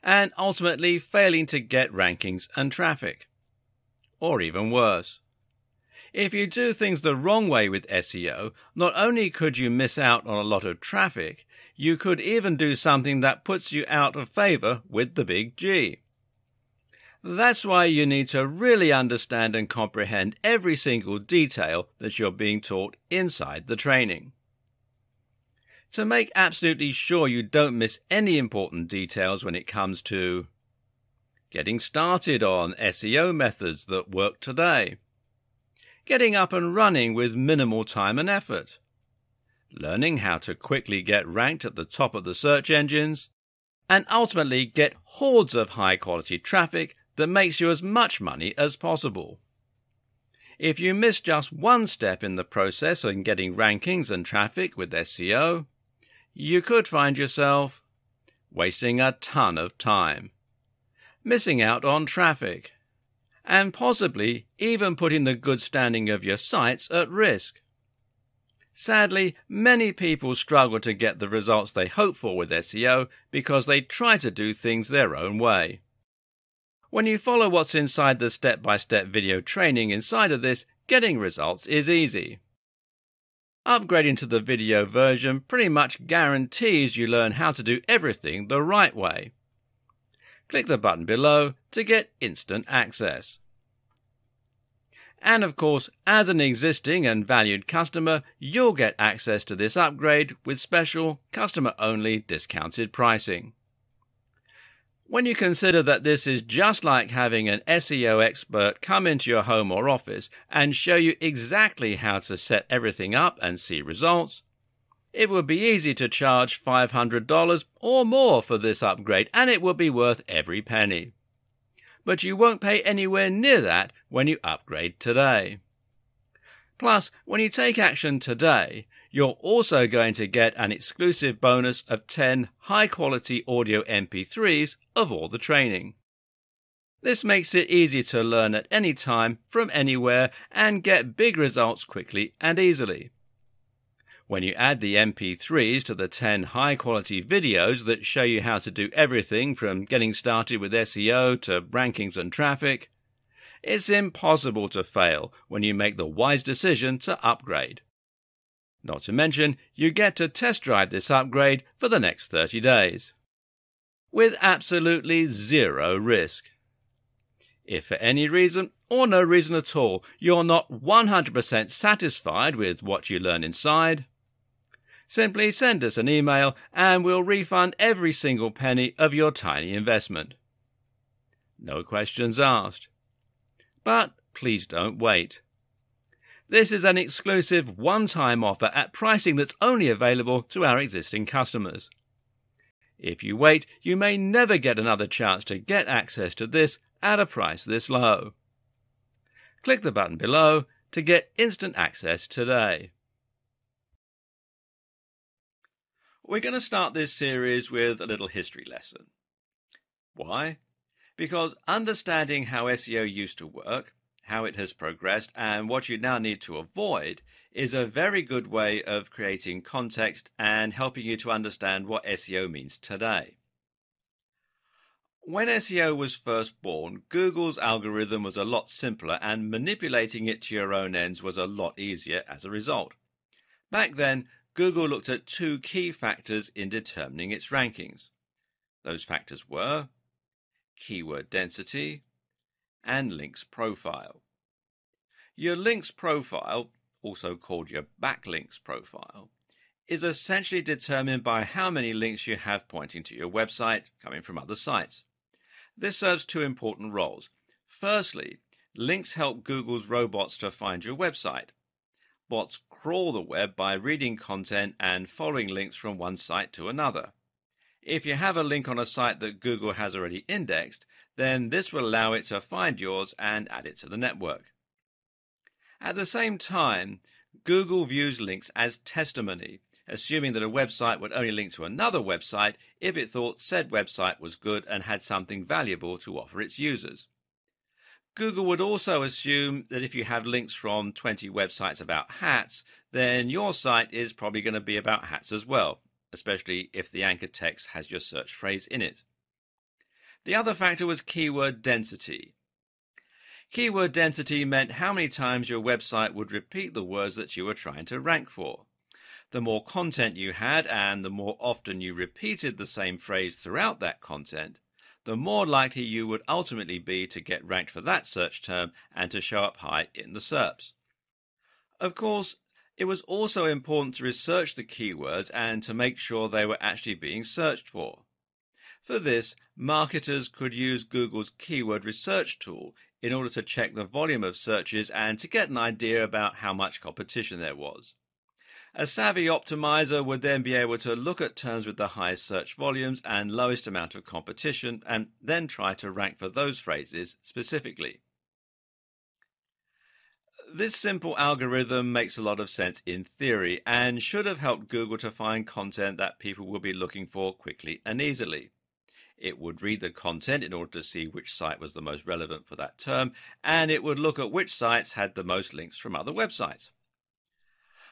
and ultimately failing to get rankings and traffic. Or even worse. If you do things the wrong way with SEO, not only could you miss out on a lot of traffic, you could even do something that puts you out of favor with the big G. That's why you need to really understand and comprehend every single detail that you're being taught inside the training. To make absolutely sure you don't miss any important details when it comes to getting started on SEO methods that work today, getting up and running with minimal time and effort, learning how to quickly get ranked at the top of the search engines, and ultimately get hordes of high-quality traffic that makes you as much money as possible. If you miss just one step in the process in getting rankings and traffic with SEO, you could find yourself wasting a ton of time, missing out on traffic, and possibly even putting the good standing of your sites at risk. Sadly, many people struggle to get the results they hope for with SEO because they try to do things their own way. When you follow what's inside the step-by-step video training inside of this, getting results is easy. Upgrading to the video version pretty much guarantees you learn how to do everything the right way. Click the button below to get instant access. And of course, as an existing and valued customer, you'll get access to this upgrade with special, customer-only discounted pricing. When you consider that this is just like having an SEO expert come into your home or office and show you exactly how to set everything up and see results, it would be easy to charge $500 or more for this upgrade, and it would be worth every penny. But you won't pay anywhere near that when you upgrade today. Plus, when you take action today, you're also going to get an exclusive bonus of 10 high-quality audio MP3s of all the training. This makes it easy to learn at any time, from anywhere, and get big results quickly and easily. When you add the MP3s to the 10 high-quality videos that show you how to do everything from getting started with SEO to rankings and traffic, it's impossible to fail when you make the wise decision to upgrade. Not to mention, you get to test drive this upgrade for the next 30 days. With absolutely zero risk. If for any reason, or no reason at all, you're not 100% satisfied with what you learn inside, simply send us an email and we'll refund every single penny of your tiny investment. No questions asked. But please don't wait. This is an exclusive one-time offer at pricing that's only available to our existing customers. If you wait, you may never get another chance to get access to this at a price this low. Click the button below to get instant access today. We're going to start this series with a little history lesson. Why? Because understanding how SEO used to work, how it has progressed, and what you now need to avoid is a very good way of creating context and helping you to understand what SEO means today. When SEO was first born, Google's algorithm was a lot simpler and manipulating it to your own ends was a lot easier as a result. Back then, Google looked at two key factors in determining its rankings. Those factors were keyword density and links profile. Your links profile, also called your backlinks profile, is essentially determined by how many links you have pointing to your website coming from other sites. This serves two important roles. Firstly, links help Google's robots to find your website. Bots crawl the web by reading content and following links from one site to another. If you have a link on a site that Google has already indexed, then this will allow it to find yours and add it to the network. At the same time, Google views links as testimony, assuming that a website would only link to another website if it thought said website was good and had something valuable to offer its users. Google would also assume that if you have links from 20 websites about hats, then your site is probably going to be about hats as well, especially if the anchor text has your search phrase in it. The other factor was keyword density. Keyword density meant how many times your website would repeat the words that you were trying to rank for. The more content you had and the more often you repeated the same phrase throughout that content, the more likely you would ultimately be to get ranked for that search term and to show up high in the SERPs. Of course, it was also important to research the keywords and to make sure they were actually being searched for. For this, marketers could use Google's keyword research tool in order to check the volume of searches and to get an idea about how much competition there was. A savvy optimizer would then be able to look at terms with the highest search volumes and lowest amount of competition and then try to rank for those phrases specifically. This simple algorithm makes a lot of sense in theory and should have helped Google to find content that people will be looking for quickly and easily. It would read the content in order to see which site was the most relevant for that term, and it would look at which sites had the most links from other websites.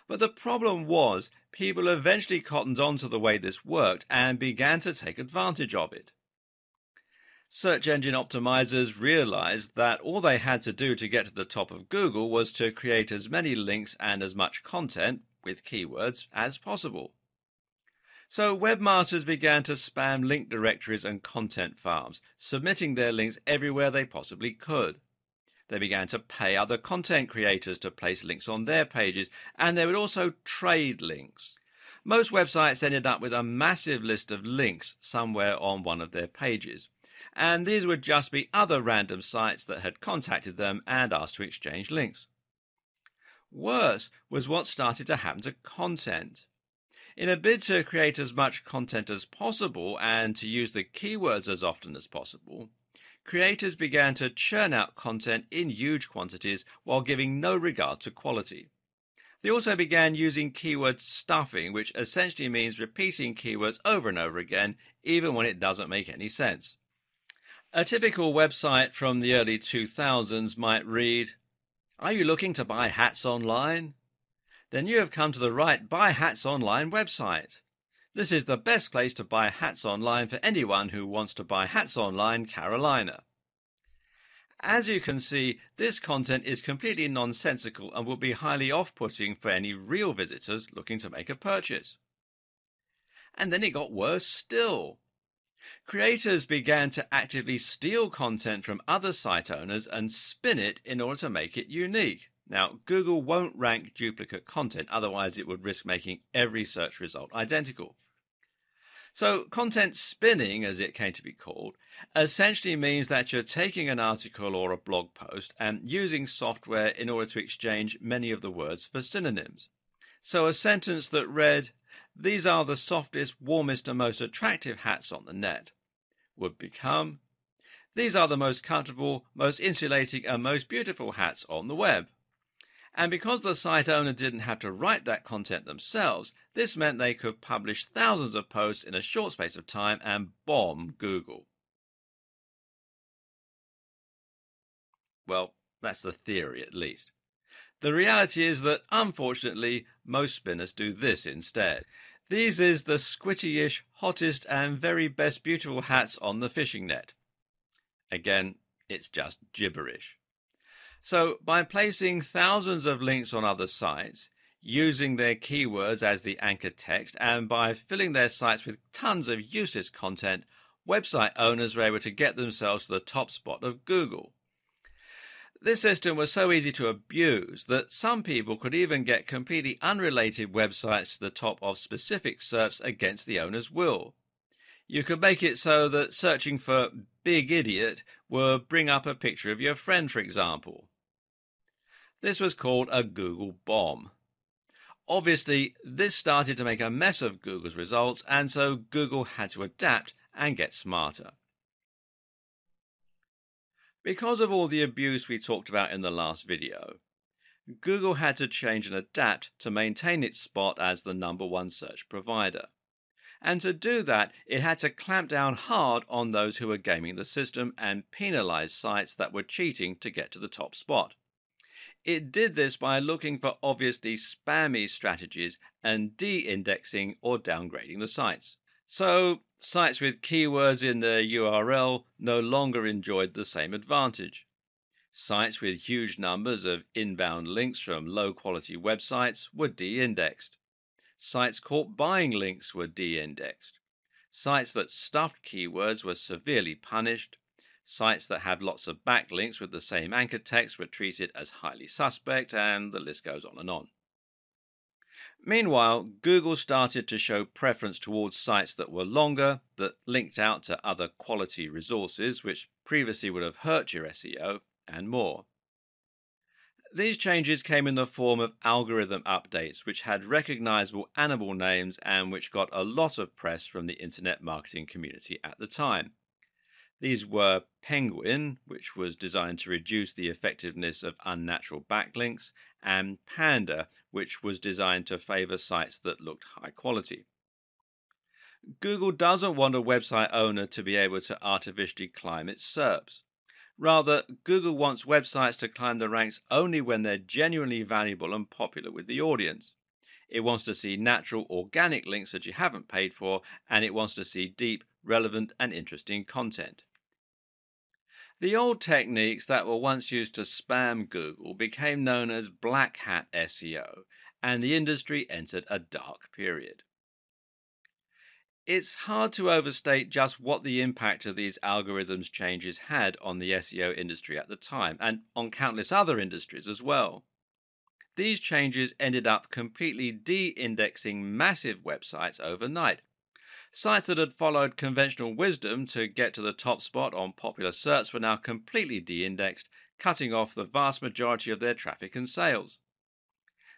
But the problem was, people eventually cottoned on to the way this worked and began to take advantage of it. Search engine optimizers realized that all they had to do to get to the top of Google was to create as many links and as much content, with keywords, as possible. So webmasters began to spam link directories and content farms, submitting their links everywhere they possibly could. They began to pay other content creators to place links on their pages, and they would also trade links. Most websites ended up with a massive list of links somewhere on one of their pages, and these would just be other random sites that had contacted them and asked to exchange links. Worse was what started to happen to content. In a bid to create as much content as possible and to use the keywords as often as possible, creators began to churn out content in huge quantities while giving no regard to quality. They also began using keyword stuffing, which essentially means repeating keywords over and over again, even when it doesn't make any sense. A typical website from the early 2000s might read, "Are you looking to buy hats online? Then you have come to the right Buy Hats Online website. This is the best place to buy hats online for anyone who wants to buy hats online, Carolina." As you can see, this content is completely nonsensical and will be highly off-putting for any real visitors looking to make a purchase. And then it got worse still. Creators began to actively steal content from other site owners and spin it in order to make it unique. Now, Google won't rank duplicate content, otherwise it would risk making every search result identical. So content spinning, as it came to be called, essentially means that you're taking an article or a blog post and using software in order to exchange many of the words for synonyms. So a sentence that read, "These are the softest, warmest and most attractive hats on the net," would become, "These are the most comfortable, most insulating and most beautiful hats on the web." And because the site owner didn't have to write that content themselves, this meant they could publish thousands of posts in a short space of time and bomb Google. Well, that's the theory at least. The reality is that, unfortunately, most spinners do this instead. These is the squitty-ish, hottest and very best beautiful hats on the fishing net. Again, it's just gibberish. So, by placing thousands of links on other sites, using their keywords as the anchor text, and by filling their sites with tons of useless content, website owners were able to get themselves to the top spot of Google. This system was so easy to abuse that some people could even get completely unrelated websites to the top of specific SERPs against the owner's will. You could make it so that searching for Big Idiot would bring up a picture of your friend, for example. This was called a Google bomb. Obviously, this started to make a mess of Google's results, and so Google had to adapt and get smarter. Because of all the abuse we talked about in the last video, Google had to change and adapt to maintain its spot as the #1 search provider. And to do that, it had to clamp down hard on those who were gaming the system and penalize sites that were cheating to get to the top spot. It did this by looking for obviously spammy strategies and de-indexing or downgrading the sites. So, sites with keywords in their URL no longer enjoyed the same advantage. Sites with huge numbers of inbound links from low-quality websites were de-indexed. Sites caught buying links were de-indexed. Sites that stuffed keywords were severely punished. Sites that had lots of backlinks with the same anchor text were treated as highly suspect, and the list goes on and on. Meanwhile, Google started to show preference towards sites that were longer, that linked out to other quality resources which previously would have hurt your SEO, and more. These changes came in the form of algorithm updates which had recognizable animal names and which got a lot of press from the internet marketing community at the time. These were Penguin, which was designed to reduce the effectiveness of unnatural backlinks, and Panda, which was designed to favor sites that looked high quality. Google doesn't want a website owner to be able to artificially climb its SERPs. Rather, Google wants websites to climb the ranks only when they're genuinely valuable and popular with the audience. It wants to see natural, organic links that you haven't paid for, and it wants to see deep, relevant, and interesting content. The old techniques that were once used to spam Google became known as black hat SEO, and the industry entered a dark period. It's hard to overstate just what the impact of these algorithms changes had on the SEO industry at the time, and on countless other industries as well. These changes ended up completely de-indexing massive websites overnight. Sites that had followed conventional wisdom to get to the top spot on popular search were now completely de-indexed, cutting off the vast majority of their traffic and sales.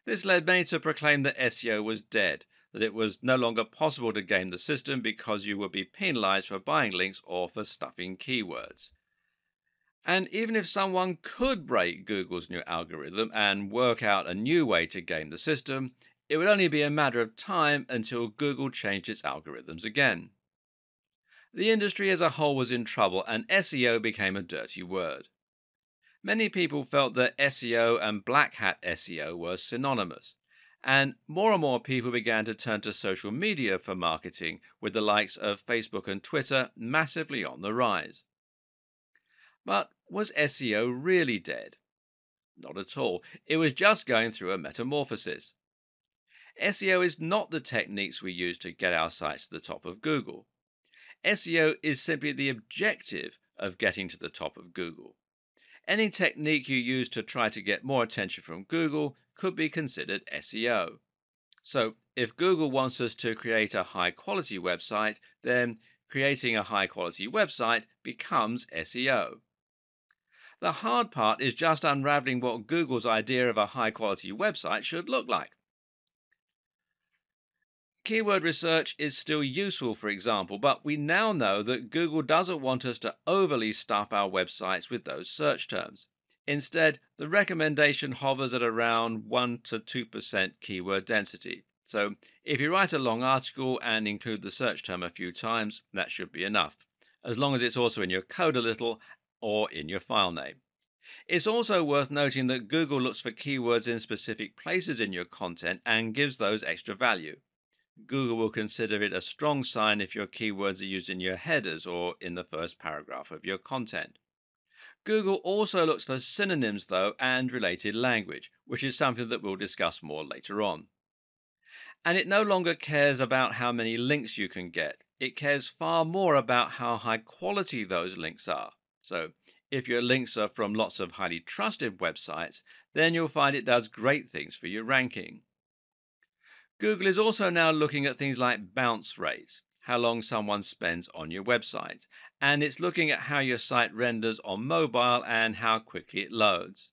This led many to proclaim that SEO was dead, that it was no longer possible to game the system because you would be penalized for buying links or for stuffing keywords. And even if someone could break Google's new algorithm and work out a new way to game the system, it would only be a matter of time until Google changed its algorithms again. The industry as a whole was in trouble, and SEO became a dirty word. Many people felt that SEO and black hat SEO were synonymous, and more people began to turn to social media for marketing, with the likes of Facebook and Twitter massively on the rise. But was SEO really dead? Not at all. It was just going through a metamorphosis. SEO is not the techniques we use to get our sites to the top of Google. SEO is simply the objective of getting to the top of Google. Any technique you use to try to get more attention from Google could be considered SEO. So, if Google wants us to create a high-quality website, then creating a high-quality website becomes SEO. The hard part is just unraveling what Google's idea of a high-quality website should look like. Keyword research is still useful, for example, but we now know that Google doesn't want us to overly stuff our websites with those search terms. Instead, the recommendation hovers at around 1 to 2% keyword density. So, if you write a long article and include the search term a few times, that should be enough, as long as it's also in your code a little or in your file name. It's also worth noting that Google looks for keywords in specific places in your content and gives those extra value. Google will consider it a strong sign if your keywords are used in your headers or in the first paragraph of your content. Google also looks for synonyms, though, and related language, which is something that we'll discuss more later on. And it no longer cares about how many links you can get. It cares far more about how high quality those links are. So, If your links are from lots of highly trusted websites, then you'll find it does great things for your ranking. Google is also now looking at things like bounce rates, how long someone spends on your website, and it's looking at how your site renders on mobile and how quickly it loads.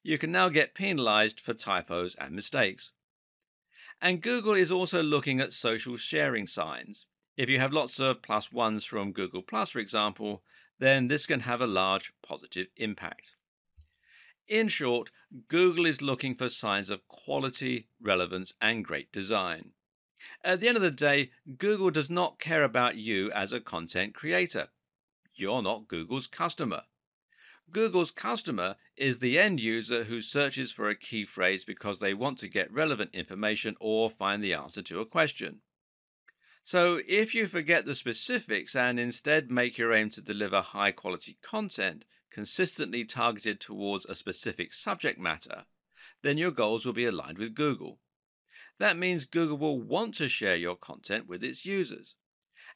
You can now get penalized for typos and mistakes. And Google is also looking at social sharing signs. If you have lots of plus ones from Google Plus, for example, then this can have a large positive impact. In short, Google is looking for signs of quality, relevance, and great design. At the end of the day, Google does not care about you as a content creator. You're not Google's customer. Google's customer is the end user who searches for a key phrase because they want to get relevant information or find the answer to a question. So, if you forget the specifics and instead make your aim to deliver high quality content consistently targeted towards a specific subject matter, then your goals will be aligned with Google. That means Google will want to share your content with its users.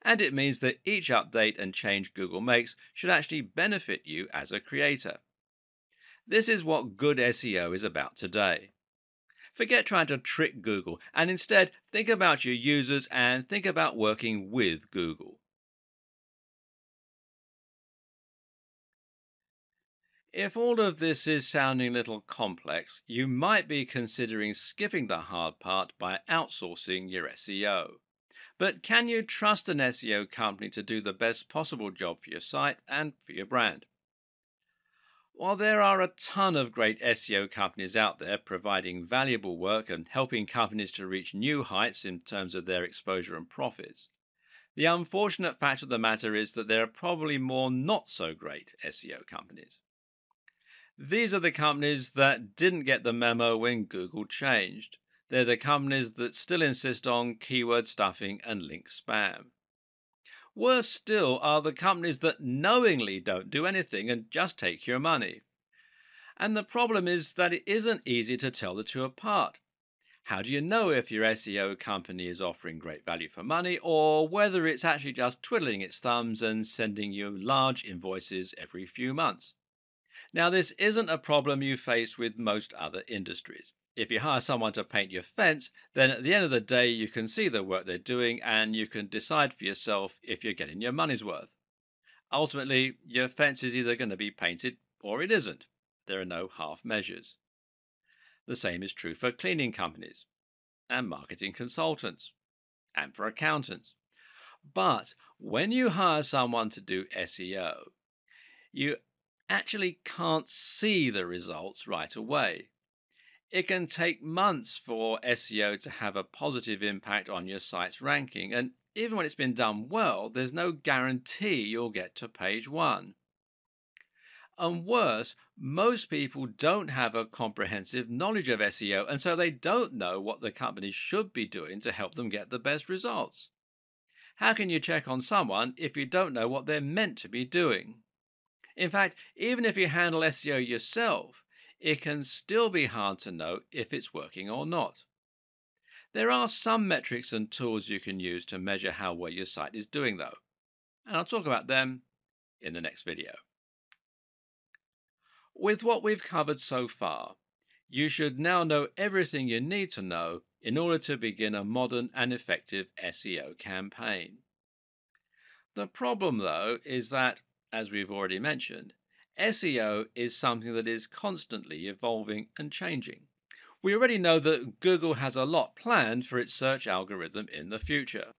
And it means that each update and change Google makes should actually benefit you as a creator. This is what good SEO is about today. Forget trying to trick Google and instead think about your users and think about working with Google. If all of this is sounding a little complex, you might be considering skipping the hard part by outsourcing your SEO. But can you trust an SEO company to do the best possible job for your site and for your brand? While there are a ton of great SEO companies out there providing valuable work and helping companies to reach new heights in terms of their exposure and profits, the unfortunate fact of the matter is that there are probably more not so great SEO companies. These are the companies that didn't get the memo when Google changed. They're the companies that still insist on keyword stuffing and link spam. Worse still are the companies that knowingly don't do anything and just take your money. And the problem is that it isn't easy to tell the two apart. How do you know if your SEO company is offering great value for money or whether it's actually just twiddling its thumbs and sending you large invoices every few months? Now, this isn't a problem you face with most other industries. If you hire someone to paint your fence, then at the end of the day, you can see the work they're doing and you can decide for yourself if you're getting your money's worth. Ultimately, your fence is either going to be painted or it isn't. There are no half measures. The same is true for cleaning companies and marketing consultants and for accountants. But when you hire someone to do SEO, you actually can't see the results right away. It can take months for SEO to have a positive impact on your site's ranking, and even when it's been done well, there's no guarantee you'll get to page 1. And worse, most people don't have a comprehensive knowledge of SEO, and so they don't know what the companies should be doing to help them get the best results. How can you check on someone if you don't know what they're meant to be doing? In fact, even if you handle SEO yourself, it can still be hard to know if it's working or not. There are some metrics and tools you can use to measure how well your site is doing, though, and I'll talk about them in the next video. With what we've covered so far, you should now know everything you need to know in order to begin a modern and effective SEO campaign. The problem, though, is that, as we've already mentioned, SEO is something that is constantly evolving and changing. We already know that Google has a lot planned for its search algorithm in the future.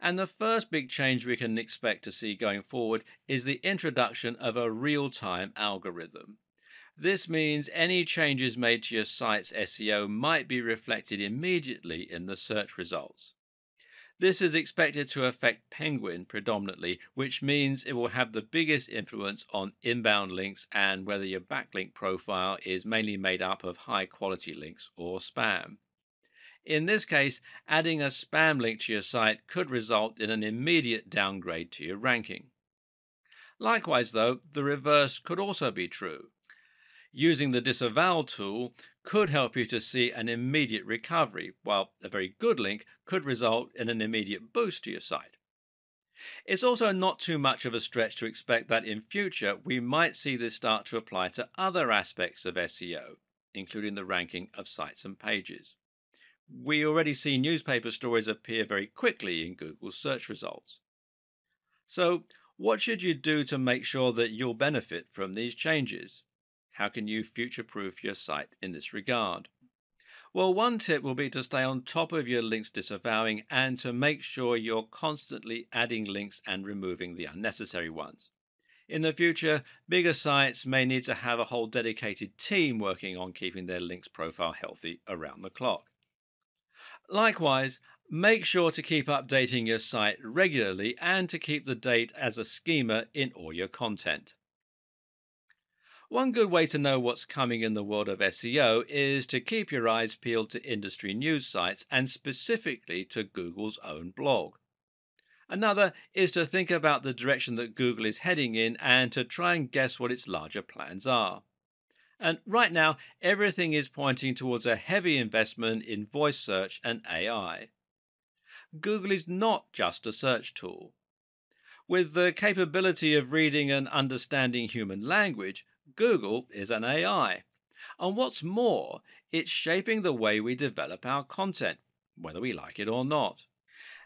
And the first big change we can expect to see going forward is the introduction of a real-time algorithm. This means any changes made to your site's SEO might be reflected immediately in the search results. This is expected to affect Penguin predominantly, which means it will have the biggest influence on inbound links and whether your backlink profile is mainly made up of high quality links or spam. In this case, adding a spam link to your site could result in an immediate downgrade to your ranking. Likewise, though, the reverse could also be true. Using the disavow tool could help you to see an immediate recovery, while a very good link could result in an immediate boost to your site. It's also not too much of a stretch to expect that in future we might see this start to apply to other aspects of SEO, including the ranking of sites and pages. We already see newspaper stories appear very quickly in Google's search results. So, what should you do to make sure that you'll benefit from these changes? How can you future proof your site in this regard? Well, one tip will be to stay on top of your links disavowing and to make sure you're constantly adding links and removing the unnecessary ones. In the future, bigger sites may need to have a whole dedicated team working on keeping their links profile healthy around the clock. Likewise, make sure to keep updating your site regularly and to keep the date as a schema in all your content. One good way to know what's coming in the world of SEO is to keep your eyes peeled to industry news sites and specifically to Google's own blog. Another is to think about the direction that Google is heading in and to try and guess what its larger plans are. And right now, everything is pointing towards a heavy investment in voice search and AI. Google is not just a search tool. With the capability of reading and understanding human language, Google is an AI. And what's more, it's shaping the way we develop our content, whether we like it or not.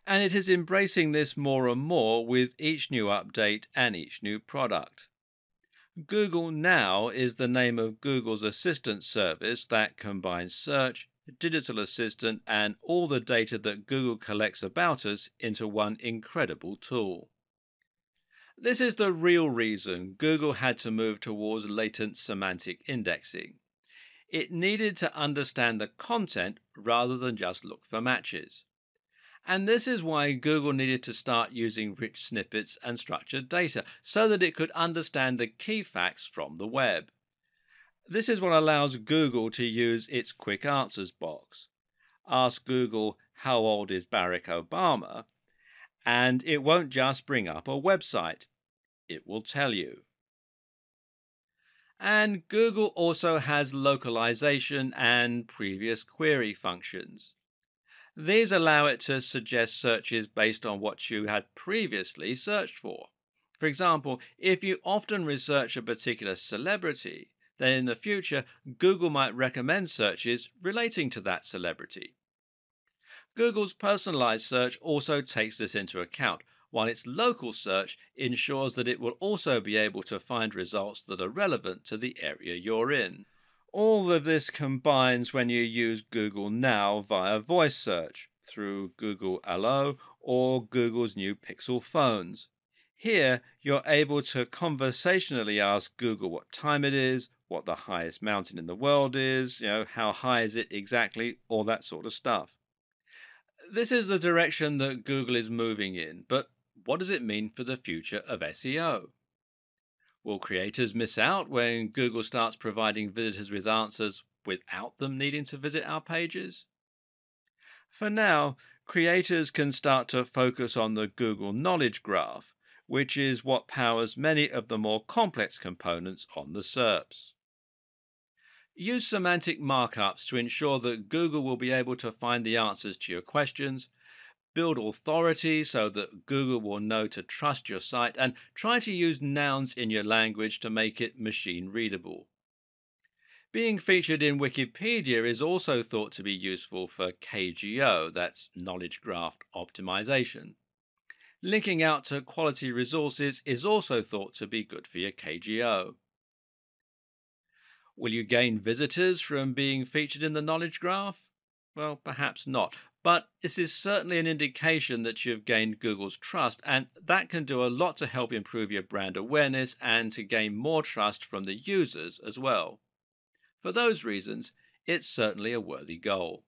And it is embracing this more and more with each new update and each new product. Google Now is the name of Google's assistant service that combines search, digital assistant, and all the data that Google collects about us into one incredible tool. This is the real reason Google had to move towards latent semantic indexing. It needed to understand the content rather than just look for matches. And this is why Google needed to start using rich snippets and structured data so that it could understand the key facts from the web. This is what allows Google to use its quick answers box. Ask Google, how old is Barack Obama? And it won't just bring up a website. It will tell you. And Google also has localization and previous query functions. These allow it to suggest searches based on what you had previously searched for. For example, if you often research a particular celebrity, then in the future, Google might recommend searches relating to that celebrity. Google's personalized search also takes this into account, while its local search ensures that it will also be able to find results that are relevant to the area you're in. All of this combines when you use Google Now via voice search through Google Allo or Google's new Pixel phones. Here, you're able to conversationally ask Google what time it is, what the highest mountain in the world is, how high is it exactly, all that sort of stuff. This is the direction that Google is moving in, but what does it mean for the future of SEO? Will creators miss out when Google starts providing visitors with answers without them needing to visit our pages? For now, creators can start to focus on the Google Knowledge Graph, which is what powers many of the more complex components on the SERPs. Use semantic markups to ensure that Google will be able to find the answers to your questions. Build authority so that Google will know to trust your site, and try to use nouns in your language to make it machine readable. Being featured in Wikipedia is also thought to be useful for KGO, that's Knowledge Graph Optimization. Linking out to quality resources is also thought to be good for your KGO. Will you gain visitors from being featured in the Knowledge Graph? Well, perhaps not. But this is certainly an indication that you've gained Google's trust, and that can do a lot to help improve your brand awareness and to gain more trust from the users as well. For those reasons, it's certainly a worthy goal.